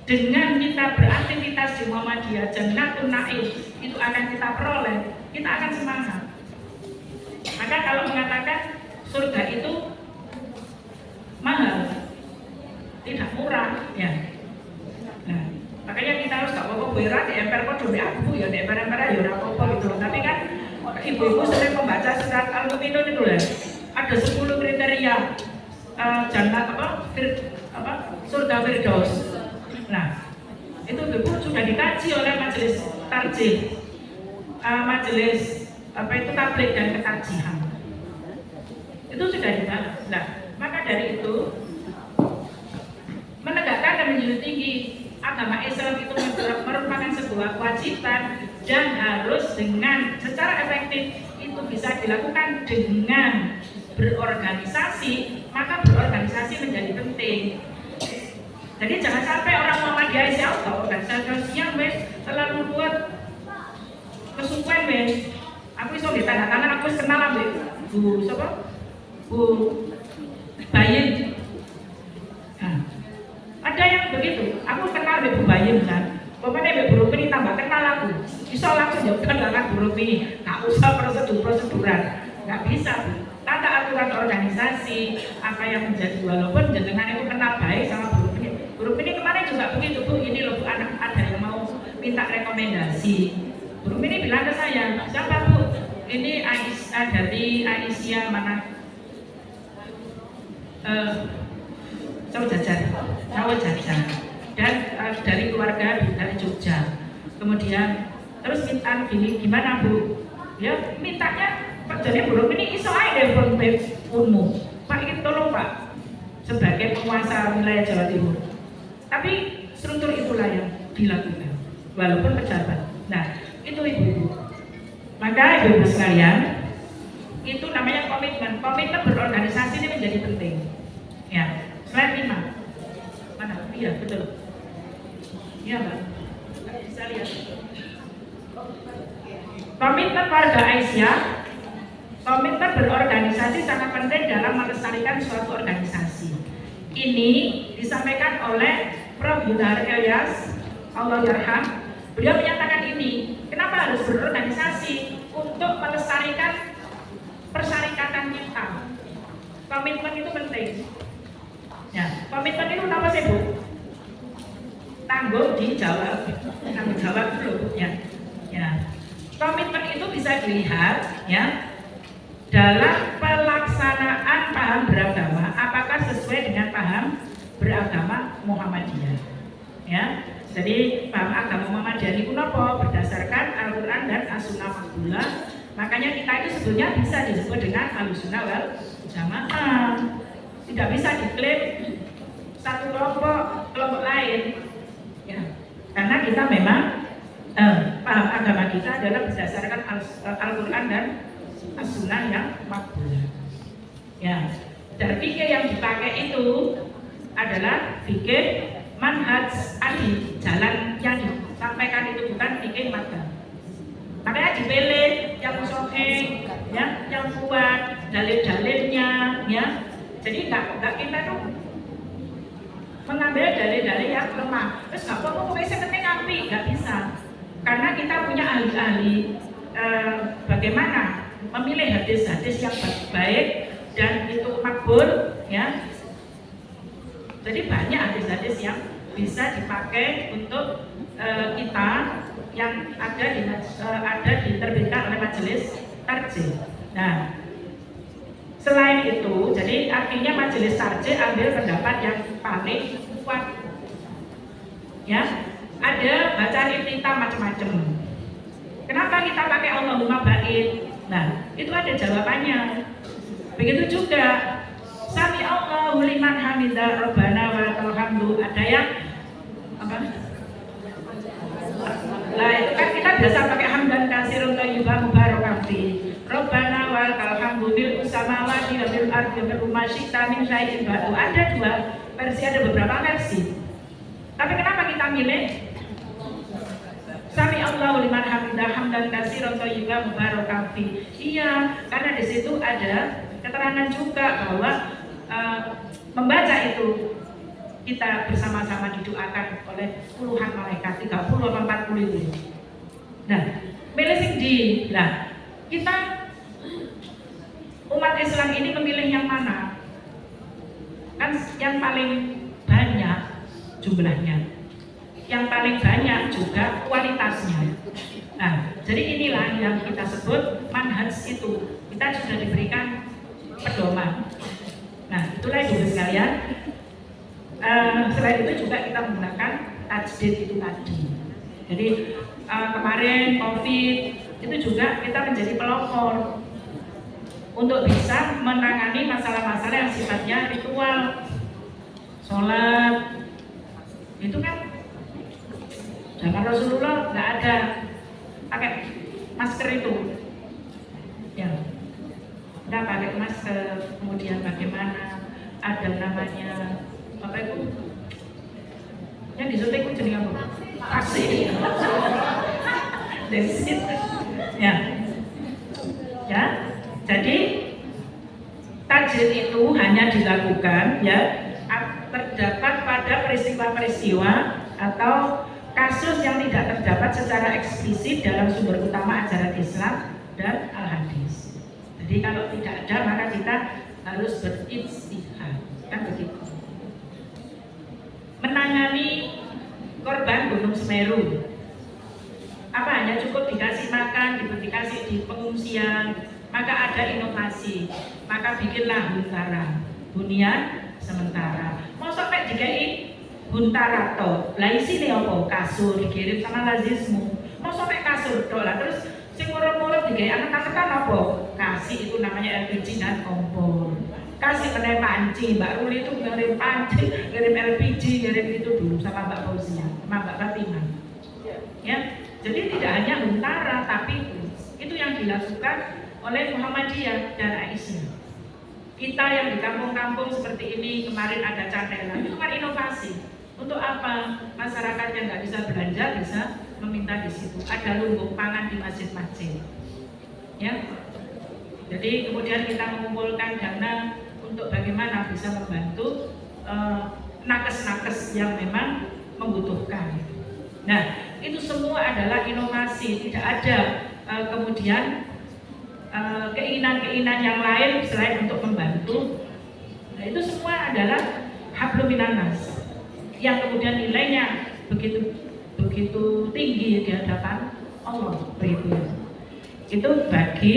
Dengan kita beraktivitas di Muhammadiyah, Jannatul Na'im itu akan kita peroleh, kita akan semangat. Maka kalau mengatakan surga itu mahal, tidak murah, ya. Nah, makanya kita harus tak apa-apa berat di emper kok demi aku ya, di emper-emper ya ora apa-apa gitu. Tapi kan ibu-ibu sering membaca surat Al-Mu'minun itu lah. Ada 10 kriteria jannat surga Firdaus. Nah, itu ibu sudah dikaji oleh majelis tarjih, majelis tabligh dan ketajihan. Itu sudah dibahas. Nah, maka dari itu menegakkan dan menjunjung tinggi agama Islam itu merupakan sebuah kewajiban dan harus dengan secara efektif itu bisa dilakukan dengan berorganisasi. Maka berorganisasi menjadi penting. Jadi jangan sampai orang Muhammadiyah siapa organisasinya terlalu kuat kesukuan aku iso ditanda tangan aku kenal ambek Bu siapa? Bu Bayin. Nah, ada yang begitu. Aku kenal ambek Bu Bayin kan. Pokoknya Bu Rupi ini tambah kenal aku. Iso langsung jawab dengan Bu Rupi ini. Nggak usah proseduran. Nggak bisa Bu. Tata aturan organisasi apa yang menjadi walaupun jenengan itu kenal baik sama Bu Rupi. Bu Rupi ini kemarin juga begitu Bu. Ini loh Bu anak ada yang mau minta rekomendasi. Bu Rupi ini bilang ke saya, siapa Bu? Ini dari Aisyah mana? Cowok jajan dan dari keluarga dari Jogja. Kemudian terus minta gini, gimana Bu? Ya mintanya jadi Bu Rupi ini iso aja deh umum. Pak ini tolong Pak sebagai penguasa wilayah Jawa Timur. Tapi struktur itulah yang dilakukan walaupun pejabat. Nah, itu ibu-ibu. Maka ibu-ibu sekalian, itu namanya komitmen. Komitmen berorganisasi ini menjadi penting. Ya, slide 5. Mana? Iya, betul. Iya, Mbak. Bisa lihat. Komitmen warga Aisyah, komitmen berorganisasi sangat penting dalam melestarikan suatu organisasi. Ini disampaikan oleh Prof. Yunhar Ilyas, Allah yarham. Beliau menyatakan ini, kenapa harus berorganisasi untuk melestarikan persyarikatan kita. Komitmen itu penting. Ya, komitmen itu apa sih Bu? Tanggung jawab dulu ya. Ya. Komitmen itu bisa dilihat ya dalam pelaksanaan paham beragama, apakah sesuai dengan paham beragama Muhammadiyah. Ya. Jadi paham agama Muhammadiyah ini kenapa? Berdasarkan Al-Quran dan As-Sunnah Maqbulah. Makanya kita itu sebetulnya bisa disebut dengan Ahlussunnah wal Jamaah. Tidak bisa diklaim satu kelompok lain. Ya. Karena kita memang paham agama kita adalah berdasarkan Al-Quran dan As-Sunnah yang Maqbulah. Ya. Dan fikih yang dipakai itu adalah fikih manhaj adi, jalan yang disampaikan itu bukan fikih madhab. Makanya dipilih yang sahih, ya, yang kuat, dalil-dalilnya, ya. Jadi nggak kita tuh mengambil dalil-dalil yang lemah. Terus nggak apa-apa, pokoknya penting api, nggak bisa. Karena kita punya ahli-ahli bagaimana memilih hadis-hadis yang baik dan itu makbul, ya. Jadi banyak hadis-hadis yang bisa dipakai untuk kita yang ada diterbitkan oleh majelis tarjih. Nah, selain itu, jadi artinya majelis tarjih ambil pendapat yang paling kuat. Ya, ada bacaan iftitah macam-macam. Kenapa kita pakai Allahumma ba'id? Nah, itu ada jawabannya. Begitu juga Sami Allahu liman hamidah Rabbana wa lakal hamdu. Ada yang apa? Lah itu kan kita biasa pakai hamdan katsirun thayyiban mubarakan fi. Rabbana wa lakal hamdu bil samawati wa bil ardi wa bil masyita min syai'in ba'du. Ada dua versi, ada beberapa versi. Tapi kenapa kita milih Sami Allahu liman hamidah hamdan katsiran thayyiban mubarakan fi? Iya, karena di situ ada keterangan juga bahwa membaca itu kita bersama-sama didoakan oleh puluhan malaikat, 30 atau 40 itu. Nah, milih sing di. Nah, kita umat Islam ini memilih yang mana? Kan yang paling banyak jumlahnya, yang paling banyak juga kualitasnya. Nah, jadi inilah yang kita sebut manhaj itu. Kita sudah diberikan pedoman. Nah, itulah ibu sekalian. Selain itu juga kita menggunakan tajdid itu tadi. Jadi kemarin COVID itu juga kita menjadi pelopor untuk bisa menangani masalah-masalah yang sifatnya ritual. Sholat itu kan zaman Rasulullah nggak ada pakai masker itu, ya nggak pakai masker. Kemudian bagaimana ada namanya apa itu yang disuntik itu jenis apa? Vaksin. Ya, ya. Jadi tajdid itu hanya dilakukan ya terdapat pada peristiwa-peristiwa atau kasus yang tidak terdapat secara eksplisit dalam sumber utama ajaran Islam dan al-hadis. Jadi kalau tidak ada maka kita harus berijtihad, kan begitu. Menangani korban Gunung Semeru, apa hanya cukup dikasih makan, dikasih di pengungsian, maka ada inovasi, maka bikinlah huntara, hunian sementara. Mau sampai dikai huntara toh, lah isi nih apa? Kasur dikirim sama lazismu. Mau sampai kasur toh lah, terus sing murah-murah dikai anak-anak kan apa? Kasih itu namanya LPG dan kompor. Kasih mengenai panci, Mbak Ruli itu ngirim panci, ngirim LPG, ngirim itu dulu sama Mbak Fauzia, sama Mbak Fatimah. Ya, jadi tidak hanya huntara, tapi itu yang dilakukan oleh Muhammadiyah dan Aisyah. Kita yang di kampung-kampung seperti ini, kemarin ada cantelan, itu kan inovasi. Untuk apa? Masyarakat yang nggak bisa belanja bisa meminta di situ. Ada lumbung pangan di masjid-masjid. Ya, jadi kemudian kita mengumpulkan dana untuk bagaimana bisa membantu nakes-nakes yang memang membutuhkan. Nah, itu semua adalah inovasi. Tidak ada kemudian keinginan-keinginan yang lain selain untuk membantu. Nah, itu semua adalah hablum minannas yang kemudian nilainya begitu tinggi di hadapan Allah. Begitu. Itu bagi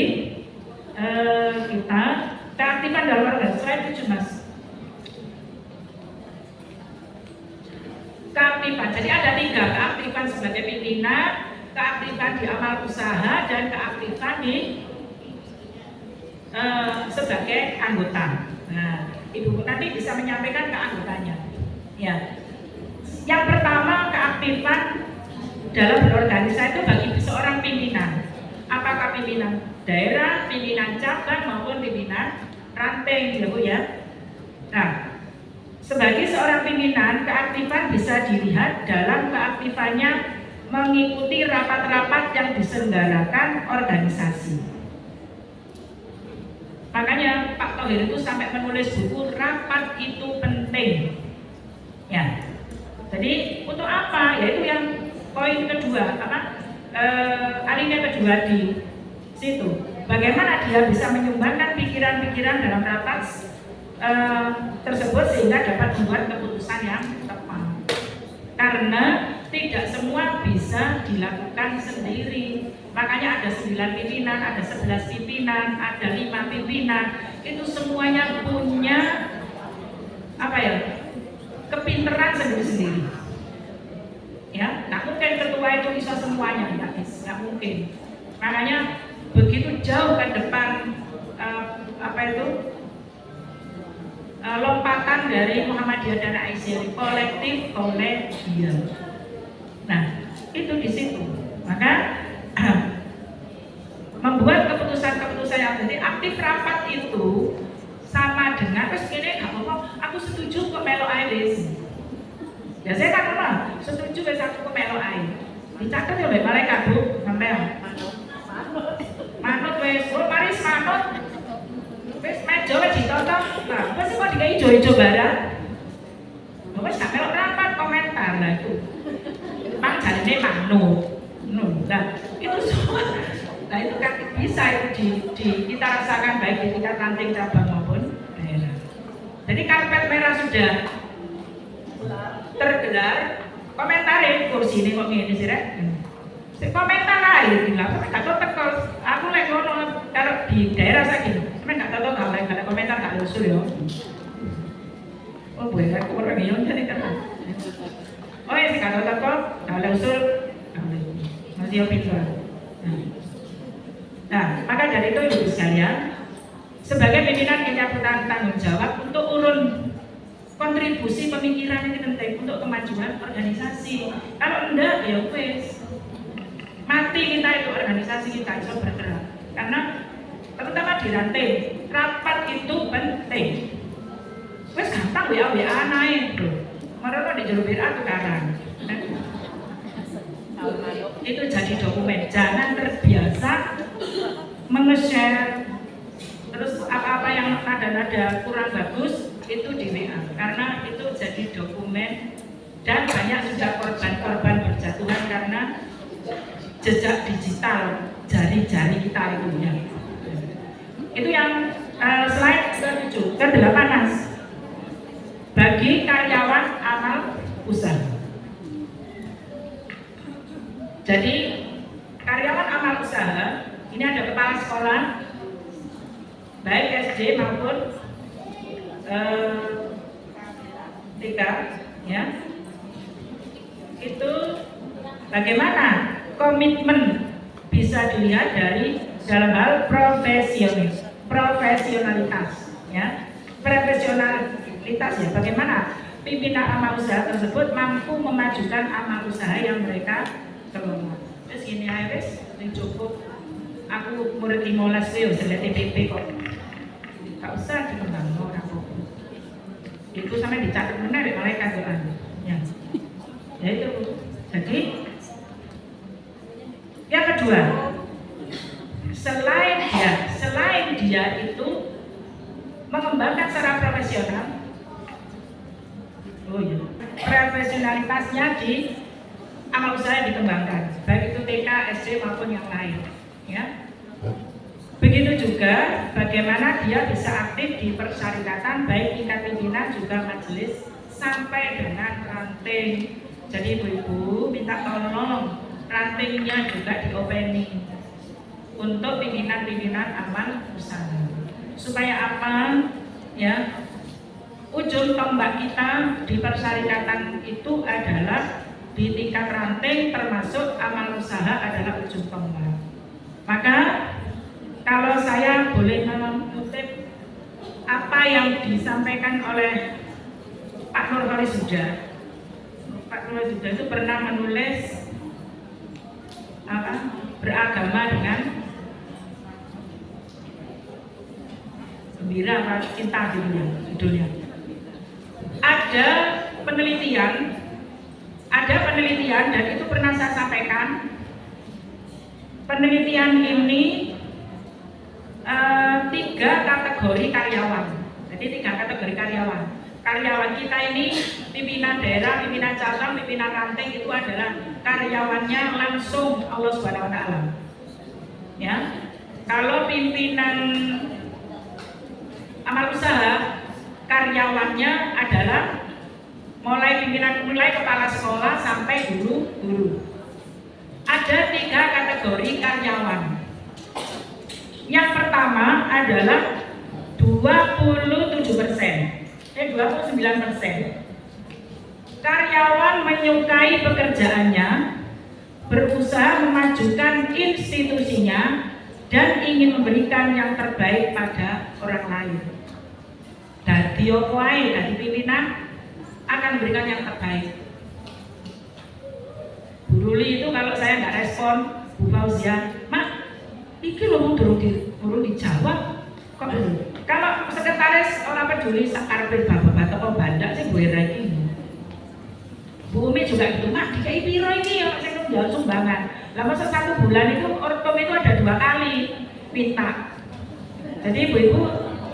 kita keaktifan dalam organisasi. Slide 7 Mas. Keaktifan. Jadi ada 3, keaktifan sebagai pimpinan, keaktifan di amal usaha, dan keaktifan di sebagai anggota. Nah, Ibu nanti bisa menyampaikan ke anggotanya. Ya. Yang pertama, keaktifan dalam berorganisasi itu bagi seorang pimpinan. Apakah pimpinan daerah, pimpinan cabang maupun pimpinan ranting, ya Bu ya. Nah, sebagai seorang pimpinan, keaktifan bisa dilihat dalam keaktifannya mengikuti rapat-rapat yang diselenggarakan organisasi. Makanya Pak Thohir itu sampai menulis buku rapat itu penting. Ya. Jadi untuk apa? Yaitu yang poin kedua, alinea kedua di situ. Bagaimana dia bisa menyumbangkan pikiran-pikiran dalam rapat tersebut sehingga dapat membuat keputusan yang tepat. Karena tidak semua bisa dilakukan sendiri. Makanya ada 9 pimpinan, ada 11 pimpinan, ada 5 pimpinan. Itu semuanya punya kepinteran sendiri-sendiri. Ya, nggak mungkin ketua itu bisa semuanya, nggak mungkin. Makanya begitu jauh ke depan lompatan dari Muhammadiyah dan Aisyah, kolektif kolegial. Nah, itu di situ. Maka membuat keputusan-keputusan yang penting, aktif rapat itu sama dengan terus ini nggak ngomong aku setuju kok melo air. Biasanya kan ngomong setuju wes aku kok melo air. Dicatat ya malaikat Bu, sampai manut wes, mari manut. Wes meja wes ditonton. Nah, wes kok dikai ijo-ijo barang. Wes gak melok rapat komentar lah itu. Mang jarine manut. Nah, itu semua. Nah, itu kan bisa itu kita rasakan baik di tingkat ranting cabang maupun daerah. Jadi karpet merah sudah tergelar, komentarin kursi ini kok ngene sih, Rek. Komentar aja, bilang, gak tau tekol. Aku lek ngono kalau di daerah saya gini, sebenarnya gak tau kalau ada komentar gak usul ya. Oh boleh kan, kurang ya, jadi terus. Oh ya, gak tau tekol, gak usul, masih ya pintar. Nah, maka dari itu ibu sekalian, sebagai pimpinan punya tanggung jawab untuk urun kontribusi pemikiran ini penting untuk kemajuan organisasi. Kalau enggak, ya wes. Mati kita itu organisasi kita bisa bergerak karena terutama di ranting rapat itu penting. Wes gampang WA naik bro, mereka di jalur WA tukaran. Itu jadi dokumen. Jangan terbiasa nge-share terus apa-apa yang nada-nada kurang bagus itu di WA karena itu jadi dokumen dan banyak sudah korban-korban berjatuhan karena jejak digital jari-jari kita itu ya. Itu yang slide ke-7 ke-8 Mas. Bagi karyawan amal usaha. Jadi karyawan amal usaha ini ada kepala sekolah baik SD maupun TK ya. Itu bagaimana komitmen bisa dilihat dari dalam hal profesionalitas ya. Profesionalitas ya, bagaimana pimpinan amal usaha tersebut mampu memajukan amal usaha yang mereka kelola. Terus gini aja wes, cukup aku murid 15 yo sudah TPP kok. Gak usah dikembang orang kok. Itu sampai dicatat menarik malaikat doan. Ya. Ya itu. Jadi yang kedua, selain dia itu mengembangkan secara profesional, profesionalitasnya di amal usaha yang dikembangkan, baik itu TK, SD maupun yang lain. Ya. Begitu juga bagaimana dia bisa aktif di persyarikatan, baik tingkat pimpinan juga majelis sampai dengan ranting. Jadi ibu-ibu minta tolong rantingnya juga diopening untuk pimpinan-pimpinan amal usaha. Supaya apa? Ya, ujung tombak kita di persyarikatan itu adalah di tingkat ranting termasuk amal usaha adalah ujung tombak. Maka kalau saya boleh mengutip apa yang disampaikan oleh Pak Nur Holisudha. Pak Nur Holisudha itu pernah menulis beragama dengan gembira atau cinta judulnya. Ada penelitian dan itu pernah saya sampaikan. Penelitian ini 3 kategori karyawan. Jadi 3 kategori karyawan. Karyawan kita ini pimpinan daerah, pimpinan cabang, pimpinan ranting itu adalah karyawannya langsung Allah Subhanahu wa taala. Ya. Kalau pimpinan amal usaha karyawannya adalah mulai kepala sekolah sampai guru. Ada 3 kategori karyawan. Yang pertama adalah 29%. Karyawan menyukai pekerjaannya, berusaha memajukan institusinya, dan ingin memberikan yang terbaik pada orang lain. Dadi opo ae, dadi pimpinan akan memberikan yang terbaik. Bu Ruli itu kalau saya nggak respon, Bu Fauzia, Mak, iki loh durung dijawab. Kok kalau sekretaris orang peduli sakarpe bapak teko bandak sih Bu Era iki. Bu Umi juga gitu, Mak, dikai piro iki ya sing njual sumbangan. Lah masa 1 bulan itu ortom itu ada 2 kali minta. Jadi ibu-ibu,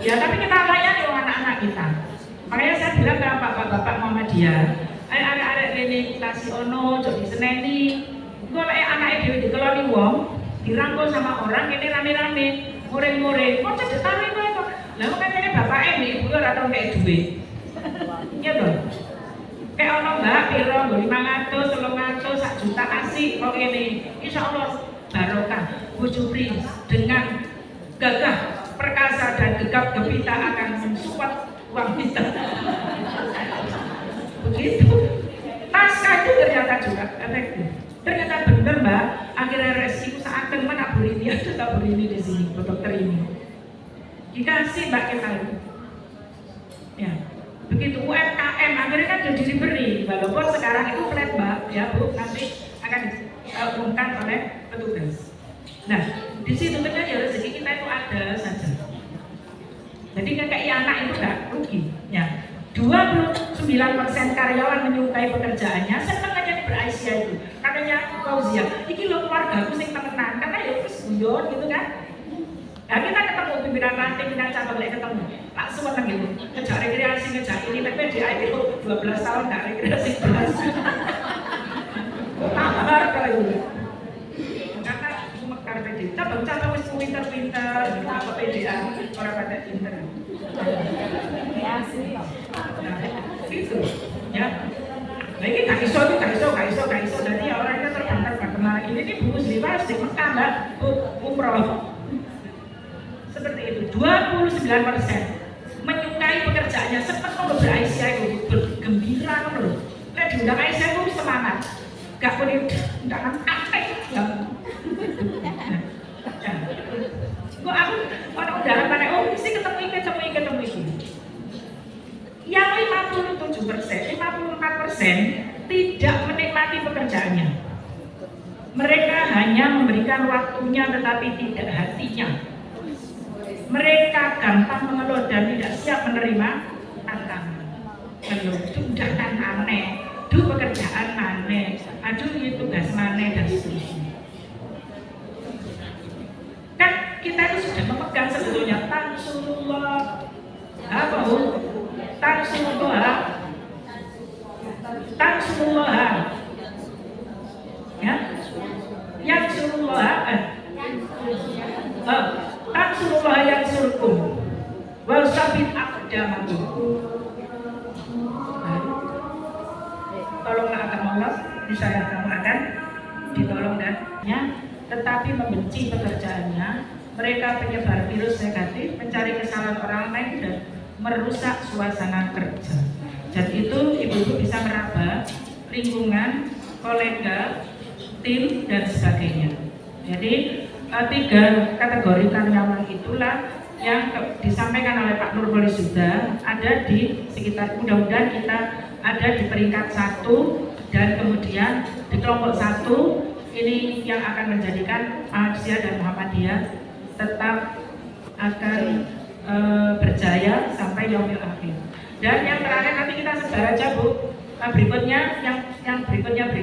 ya tapi kita layani anak-anak kita. Makanya saya bilang ke bapak-bapak Muhammadiyah, arek-arek rene kasih ono, jok diseneni. Iku lek anake dhewe dikeloni wong, dirangkul sama orang kene rame-rame, muring-muring. Kok cedek tarik kowe kok. Lah kok kene bapake mbek ibu ora tau kek duit. Iya toh? Kayak ono Mbak piro 500, 300, 1 juta kasih kok ngene. Insyaallah barokah. Bu Jupri dengan gagah, perkasa dan gegap gempita akan mensupport uang kita. Begitu. Naskah itu ternyata juga efektif. Ternyata benar Mbak. Akhirnya resiko saat mana Bu Rini ada Bu Rini di sini, Bu dokter ini. Dikasih Mbak kita itu. Ya. Begitu UMKM akhirnya kan jadi diberi, walaupun sekarang itu flat Mbak, ya Bu, nanti akan diumumkan oleh petugas. Nah, di situ kan ya rezeki kita itu ada saja. Jadi KKI anak itu nggak rugi. Ya, 29% karyawan menyukai pekerjaannya, senang aja nih berAsia itu. Katanya Fauzia, iki lo keluarga aku sing temenan, karena ya terus guyon gitu kan. Nah kita ketemu pimpinan ranting, pimpinan cabang lagi ketemu, langsung seneng gitu. Ngejak rekreasi, ngejak ini, PPDA itu 12 tahun nggak rekreasi belas. Tabar kalau itu. Karena mekar PDA, cabang-cabang wis pinter-pinter, apa PDA orang pada pinter. Nah, gitu, ya. Nah ini gak iso. Jadi orangnya terbang-terbang kemana ini Bu Muslimah harus di Mekah Mbak, umroh. Seperti itu, 29% menyukai pekerjaannya, sempat kalau berAisya itu bergembira loh. Nah diundang Aisyah itu semangat, gak boleh undangan aneh. Kok aku orang undangan mana? Oh mesti ketemu ini. Yang 57%, 54% tidak menikmati pekerjaannya. Mereka hanya memberikan waktunya tetapi tidak hatinya. Mereka gampang mengeluh dan tidak siap menerima tantangan. Mengeluh, udah kan aneh, pekerjaan aneh, itu tugas aneh dan seterusnya. Kan kita itu sudah memegang sebetulnya Tansurullah, apa Bu? Tansurullah, ya, yang surullah, Tansurullah yang surkum wal sabit aqdamakum. Tolonglah akan Allah, niscaya kamu akan ditolong dan ya, tetapi membenci pekerjaannya. Mereka penyebar virus negatif, mencari kesalahan orang lain dan merusak suasana kerja. Dan itu ibu-ibu bisa meraba lingkungan, kolega, tim dan sebagainya. Jadi 3 kategori karyawan itulah yang disampaikan oleh Pak Nurholis juga ada di sekitar, mudah-mudahan kita ada di peringkat 1 dan kemudian di kelompok 1 ini yang akan menjadikan Ahmadiyah dan Muhammadiyah tetap akan berjaya sampai yaumil akhir. Dan yang terakhir nanti kita sebar aja Bu, berikutnya yang berikutnya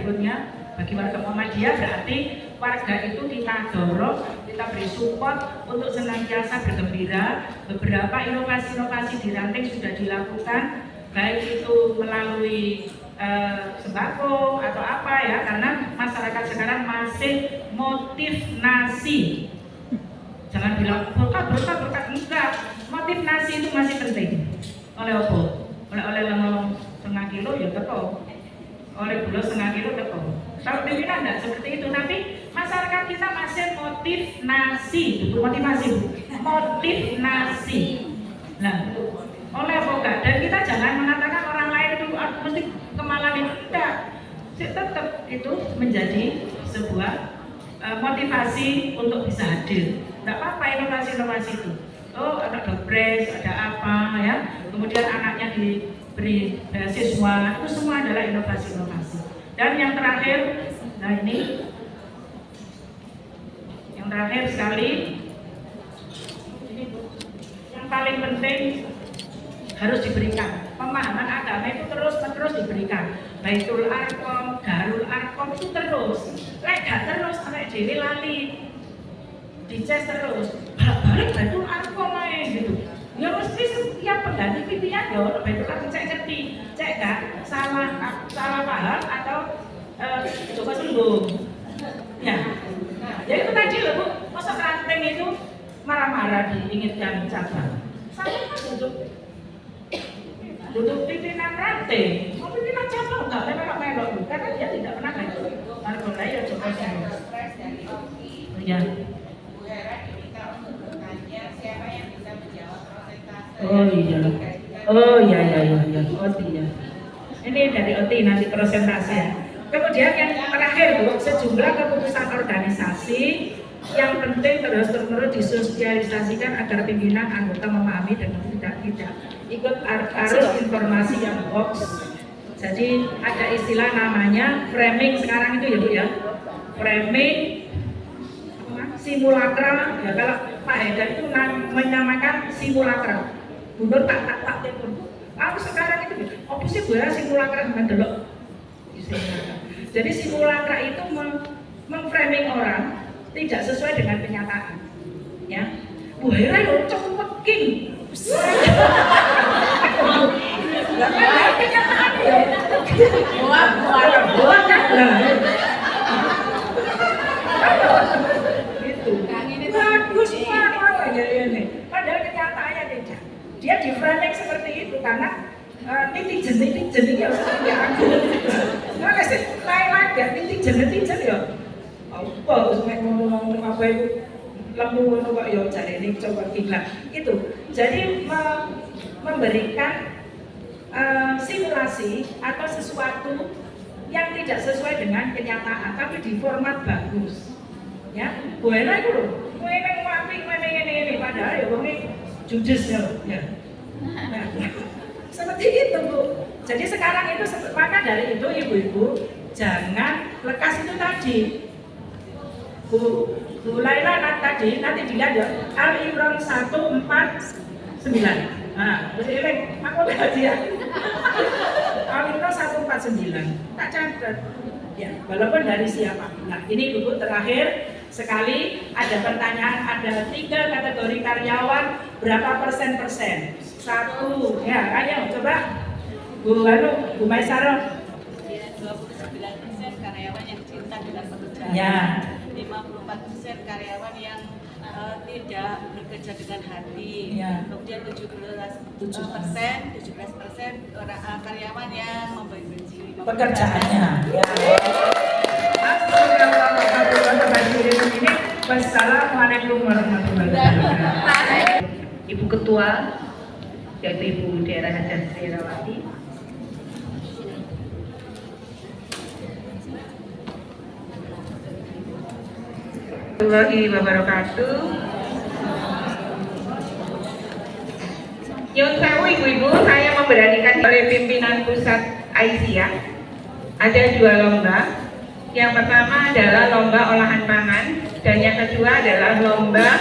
bagi warga Muhammadiyah berarti warga itu kita dorong, kita beri support untuk senantiasa bergembira. Beberapa inovasi-inovasi di ranting sudah dilakukan, baik itu melalui sembako atau apa ya, karena masyarakat sekarang masih motif nasi. Jangan bilang berkat enggak, motif nasi itu masih penting. Oleh apa? Oleh lengo setengah kilo ya teko. Oleh gula setengah kilo teko. Kalau pimpinan enggak seperti itu, tapi masyarakat kita masih motif nasi, motivasi bu, motif nasi. Nah, oleh apa enggak? Dan kita jangan mengatakan orang lain itu mesti kemalan itu enggak. Tetap itu menjadi sebuah motivasi untuk bisa hadir. Enggak apa-apa inovasi-inovasi itu. Oh, ada dopres, ada apa ya? Kemudian anaknya diberi beasiswa, itu semua adalah inovasi-inovasi. Dan yang terakhir, nah ini yang terakhir sekali, yang paling penting harus diberikan pemahaman agama itu terus diberikan. Baitul Arqam, Darul Arqam itu terus. Lek gak terus sampai dhewe lali. Dices terus. Balik Baitul Arqam ae gitu. Ya mesti setiap pengganti pimpinan ya ono Baitul Arqam cek ngerti. Cek gak salah paham atau coba sembung. Ya. Ya itu tadi loh Bu, masa ranting itu marah-marah diingatkan cabang. Saya kan duduk pimpinan ranting, mau pimpinan cabang enggak melok-melok, karena dia tidak pernah itu. Kalau saya coba sembung. Ya. Oh iya. OT ya. Ini dari OT nanti presentasi ya. Kemudian yang terakhir Bu, sejumlah keputusan organisasi yang penting terus-menerus disosialisasikan agar pimpinan anggota memahami dan tidak ikut arus informasi yang hoax. Jadi ada istilah namanya framing sekarang itu ya Bu ya. Framing simulakra ya, kalau Pak Haidar itu menamakan simulakra. Mundur tak telepon. Aku sekarang itu apa sih gue simulakra mendelok. Jadi simulakra itu memframing orang tidak sesuai dengan kenyataan. Ya. Bu Hera yo cepekin. Kenyataan ya. Buat kan lah. Bagus Pak ini. Padahal kenyataannya tidak. Dia di framing seperti itu karena netizen ini harus seperti aku. Nah, kasih lain aja netizen ya. Apa sampai ngomong apa itu lemu kok ya cari ini coba gila itu. Jadi memberikan simulasi atau sesuatu yang tidak sesuai dengan kenyataan tapi di format bagus. Ya, boleh itu loh. Ini padahal ya wong judes ya. Nah, seperti itu Bu. Jadi sekarang itu maka dari itu ibu-ibu jangan lekas itu tadi. Bu Laila tadi nanti dilihat ya Al Imran 149. Nah, terus ini aku lihat ya. Al Imran 149. Tak catat. Ya, walaupun dari siapa. Nah, ini Bu terakhir sekali ada pertanyaan, ada 3 kategori karyawan, berapa persen? 1, ya ayo coba Bu Maisaro. 29% karyawan yang cinta dengan pekerjaan. Ya. 54% karyawan yang tidak bekerja dengan hati. Ya. Kemudian 17% orang karyawan yang membenci pekerjaannya. Ya. Wassalamualaikum warahmatullahi wabarakatuh. Ibu Ketua, yaitu Ibu Daerah Hajar Srirawati. Warahmatullahi wabarakatuh. Nyun sewu ibu-ibu, saya memberanikan oleh pimpinan pusat Aisyah. Ada 2 lomba. Yang pertama adalah lomba olahan pangan dan yang kedua adalah lomba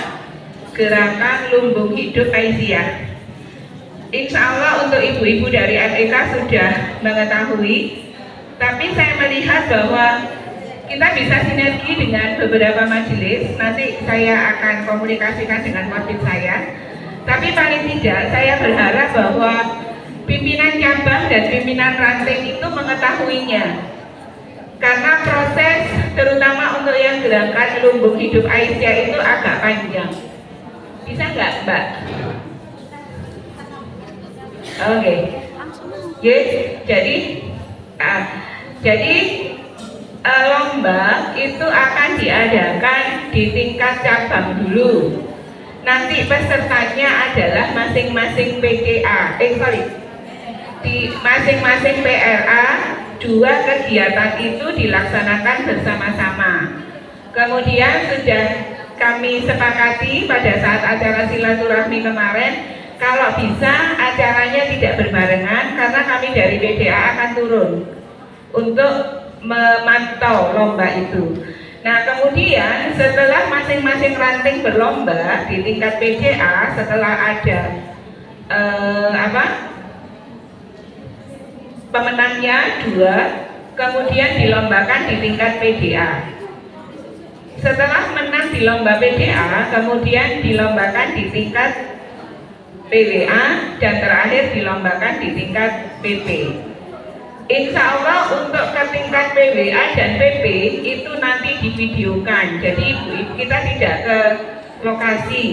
gerakan lumbung hidup Aisyah. Insya Allah untuk ibu-ibu dari FEK sudah mengetahui, tapi saya melihat bahwa kita bisa sinergi dengan beberapa majelis. Nanti saya akan komunikasikan dengan motif saya. Tapi paling tidak saya berharap bahwa pimpinan cabang dan pimpinan ranting itu mengetahuinya. Karena proses terutama untuk yang gerakan lumbung hidup Aisyah itu agak panjang. Bisa nggak Mbak? Oke. Yes, jadi lomba itu akan diadakan di tingkat cabang dulu. Nanti pesertanya adalah masing-masing PCA. Di masing-masing PRA, dua kegiatan itu dilaksanakan bersama-sama. Kemudian sudah kami sepakati pada saat acara silaturahmi kemarin, kalau bisa acaranya tidak berbarengan karena kami dari PDA akan turun untuk memantau lomba itu. Nah, kemudian setelah masing-masing ranting berlomba di tingkat PCA, setelah ada pemenangnya 2, kemudian dilombakan di tingkat PDA. Setelah menang di lomba PDA, kemudian dilombakan di tingkat PWA, dan terakhir dilombakan di tingkat PP. Insya Allah untuk ke tingkat PWA dan PP itu nanti divideokan. Jadi kita tidak ke lokasi,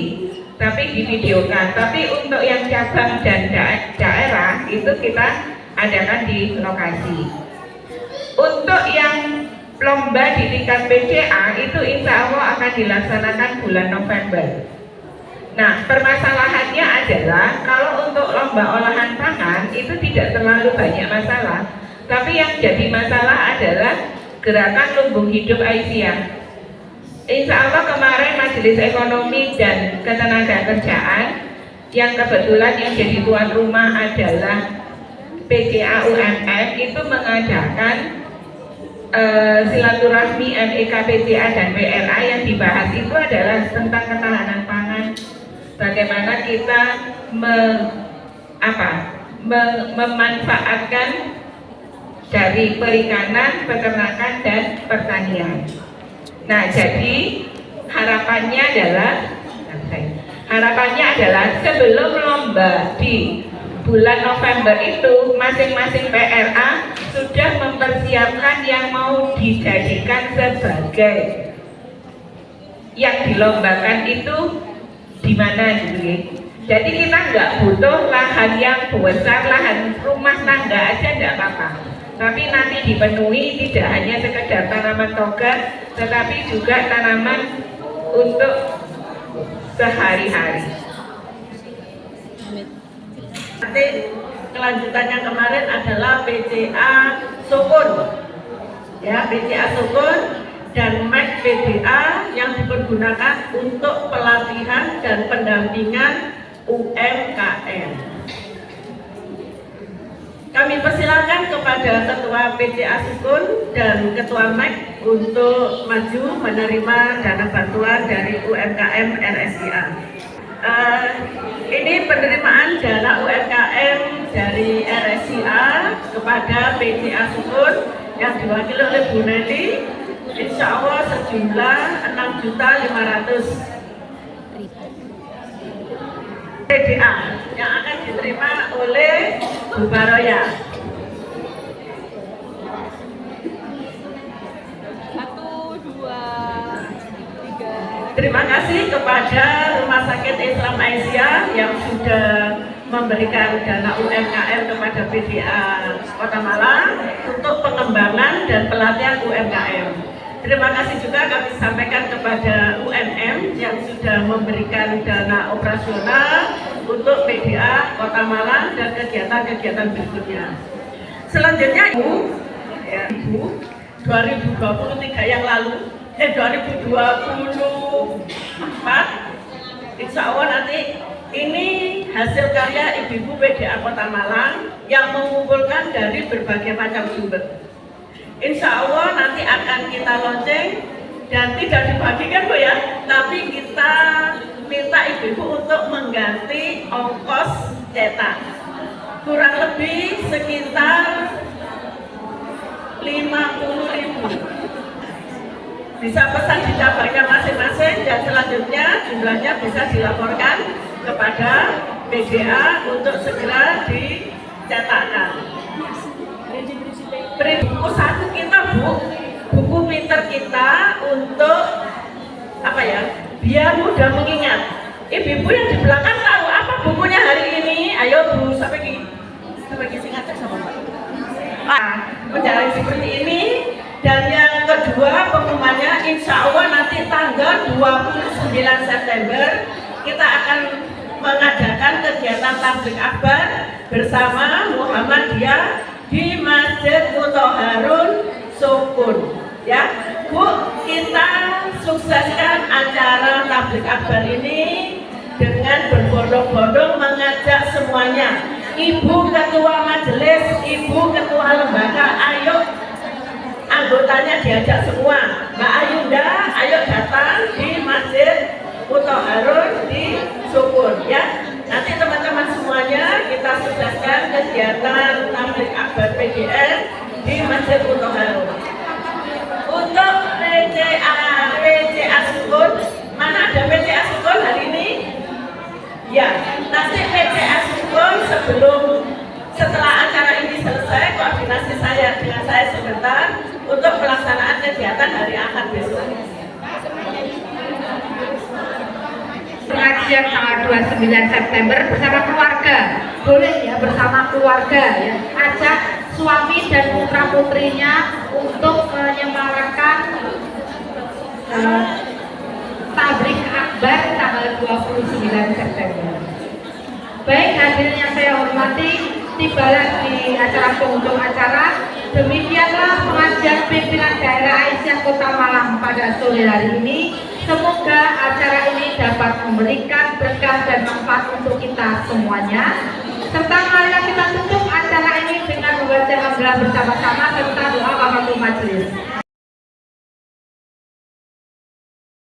tapi divideokan. Tapi untuk yang cabang dan daerah itu kita adakan di lokasi. Untuk yang lomba di tingkat PCA itu insya Allah akan dilaksanakan bulan November. Nah, permasalahannya adalah kalau untuk lomba olahan pangan itu tidak terlalu banyak masalah, tapi yang jadi masalah adalah gerakan lumbung hidup Aisyah. Insya Allah kemarin Majelis Ekonomi dan Ketenagakerjaan yang kebetulan yang jadi tuan rumah adalah PCA UMF itu mengadakan silaturahmi MEK PCA dan PRA. Yang dibahas itu adalah tentang ketahanan pangan, bagaimana kita memanfaatkan dari perikanan, peternakan, dan pertanian. Nah, jadi harapannya adalah sebelum lomba di bulan November itu masing-masing PRA sudah mempersiapkan yang mau dijadikan sebagai yang dilombakan itu di mana gitu ya. Jadi kita nggak butuh lahan yang besar, lahan rumah tangga aja nggak apa-apa. Tapi nanti dipenuhi tidak hanya sekedar tanaman toga, tetapi juga tanaman untuk sehari-hari. Nanti kelanjutannya kemarin adalah PCA Sukun, ya, PCA Sukun dan MEK PDA yang dipergunakan untuk pelatihan dan pendampingan UMKM. Kami persilakan kepada Ketua PCA Sukun dan Ketua MEK untuk maju menerima dana bantuan dari UMKM RSIA. Ini penerimaan dana UMKM dari RSIA kepada PCA Sukun yang diwakili oleh Bu Nelly, insya Allah sejumlah 6.500.000 PDA yang akan diterima oleh Bu Baroya. 1, 2, 3. Terima kasih kepada Rumah Sakit Islam Aisyah yang sudah memberikan dana UMKM kepada PDA Kota Malang untuk pengembangan dan pelatihan UMKM. Terima kasih juga kami sampaikan kepada UMM yang sudah memberikan dana operasional untuk PDA Kota Malang dan kegiatan-kegiatan berikutnya. Selanjutnya Ibu, 2023 yang lalu, 2024, insya Allah nanti ini hasil karya ibu-ibu PDA Kota Malang yang mengumpulkan dari berbagai macam sumber. Insya Allah nanti akan kita launching dan tidak dibagikan Bu ya, tapi kita minta ibu-ibu untuk mengganti ongkos cetak kurang lebih sekitar 50.000. Bisa pesan di cabangnya masing-masing dan selanjutnya jumlahnya bisa dilaporkan kepada PDA untuk segera dicetakkan. Beri buku satu kita Bu, buku pinter kita untuk biar mudah mengingat. Ibu-ibu yang di belakang tahu apa bukunya hari ini, ayo Bu, sampai singkat sama Pak. Menjalani seperti ini. Dan yang kedua pengumumannya insya Allah nanti tanggal 29 September kita akan mengadakan kegiatan tabligh akbar bersama Muhammadiyah di Masjid Mutahharun Sukun. Ya, Bu, kita sukseskan acara tabligh akbar ini dengan berbondong-bondong mengajak semuanya. Ibu Ketua Majelis, Ibu Ketua Lembaga, ayo anggotanya diajak semua. Mbak Ayunda, ayo datang di Masjid Mutahharun di Sukun ya. Nanti teman-teman semuanya kita sukseskan kegiatan tabligh akbar PGN di Masjid Mutahharun. Untuk PCA Sukun, mana ada PCA Sukun hari ini? Ya, nanti PCA Sukun setelah acara ini selesai, koordinasi saya dengan saya sebentar untuk pelaksanaan kegiatan hari Ahad besok. Pengajian tanggal 29 September bersama keluarga, boleh ya, bersama keluarga ya, ajak suami dan putra putrinya untuk menyemarakan tabligh akbar tanggal 29 September. Baik, hadirin yang saya hormati, tibalah di acara penghujung acara. Demikianlah pengajian pimpinan daerah Aisyah Kota Malang pada sore hari ini. Semoga acara ini dapat memberikan berkah dan manfaat untuk kita semuanya. Serta marilah kita tutup acara ini dengan membaca hamdalah bersama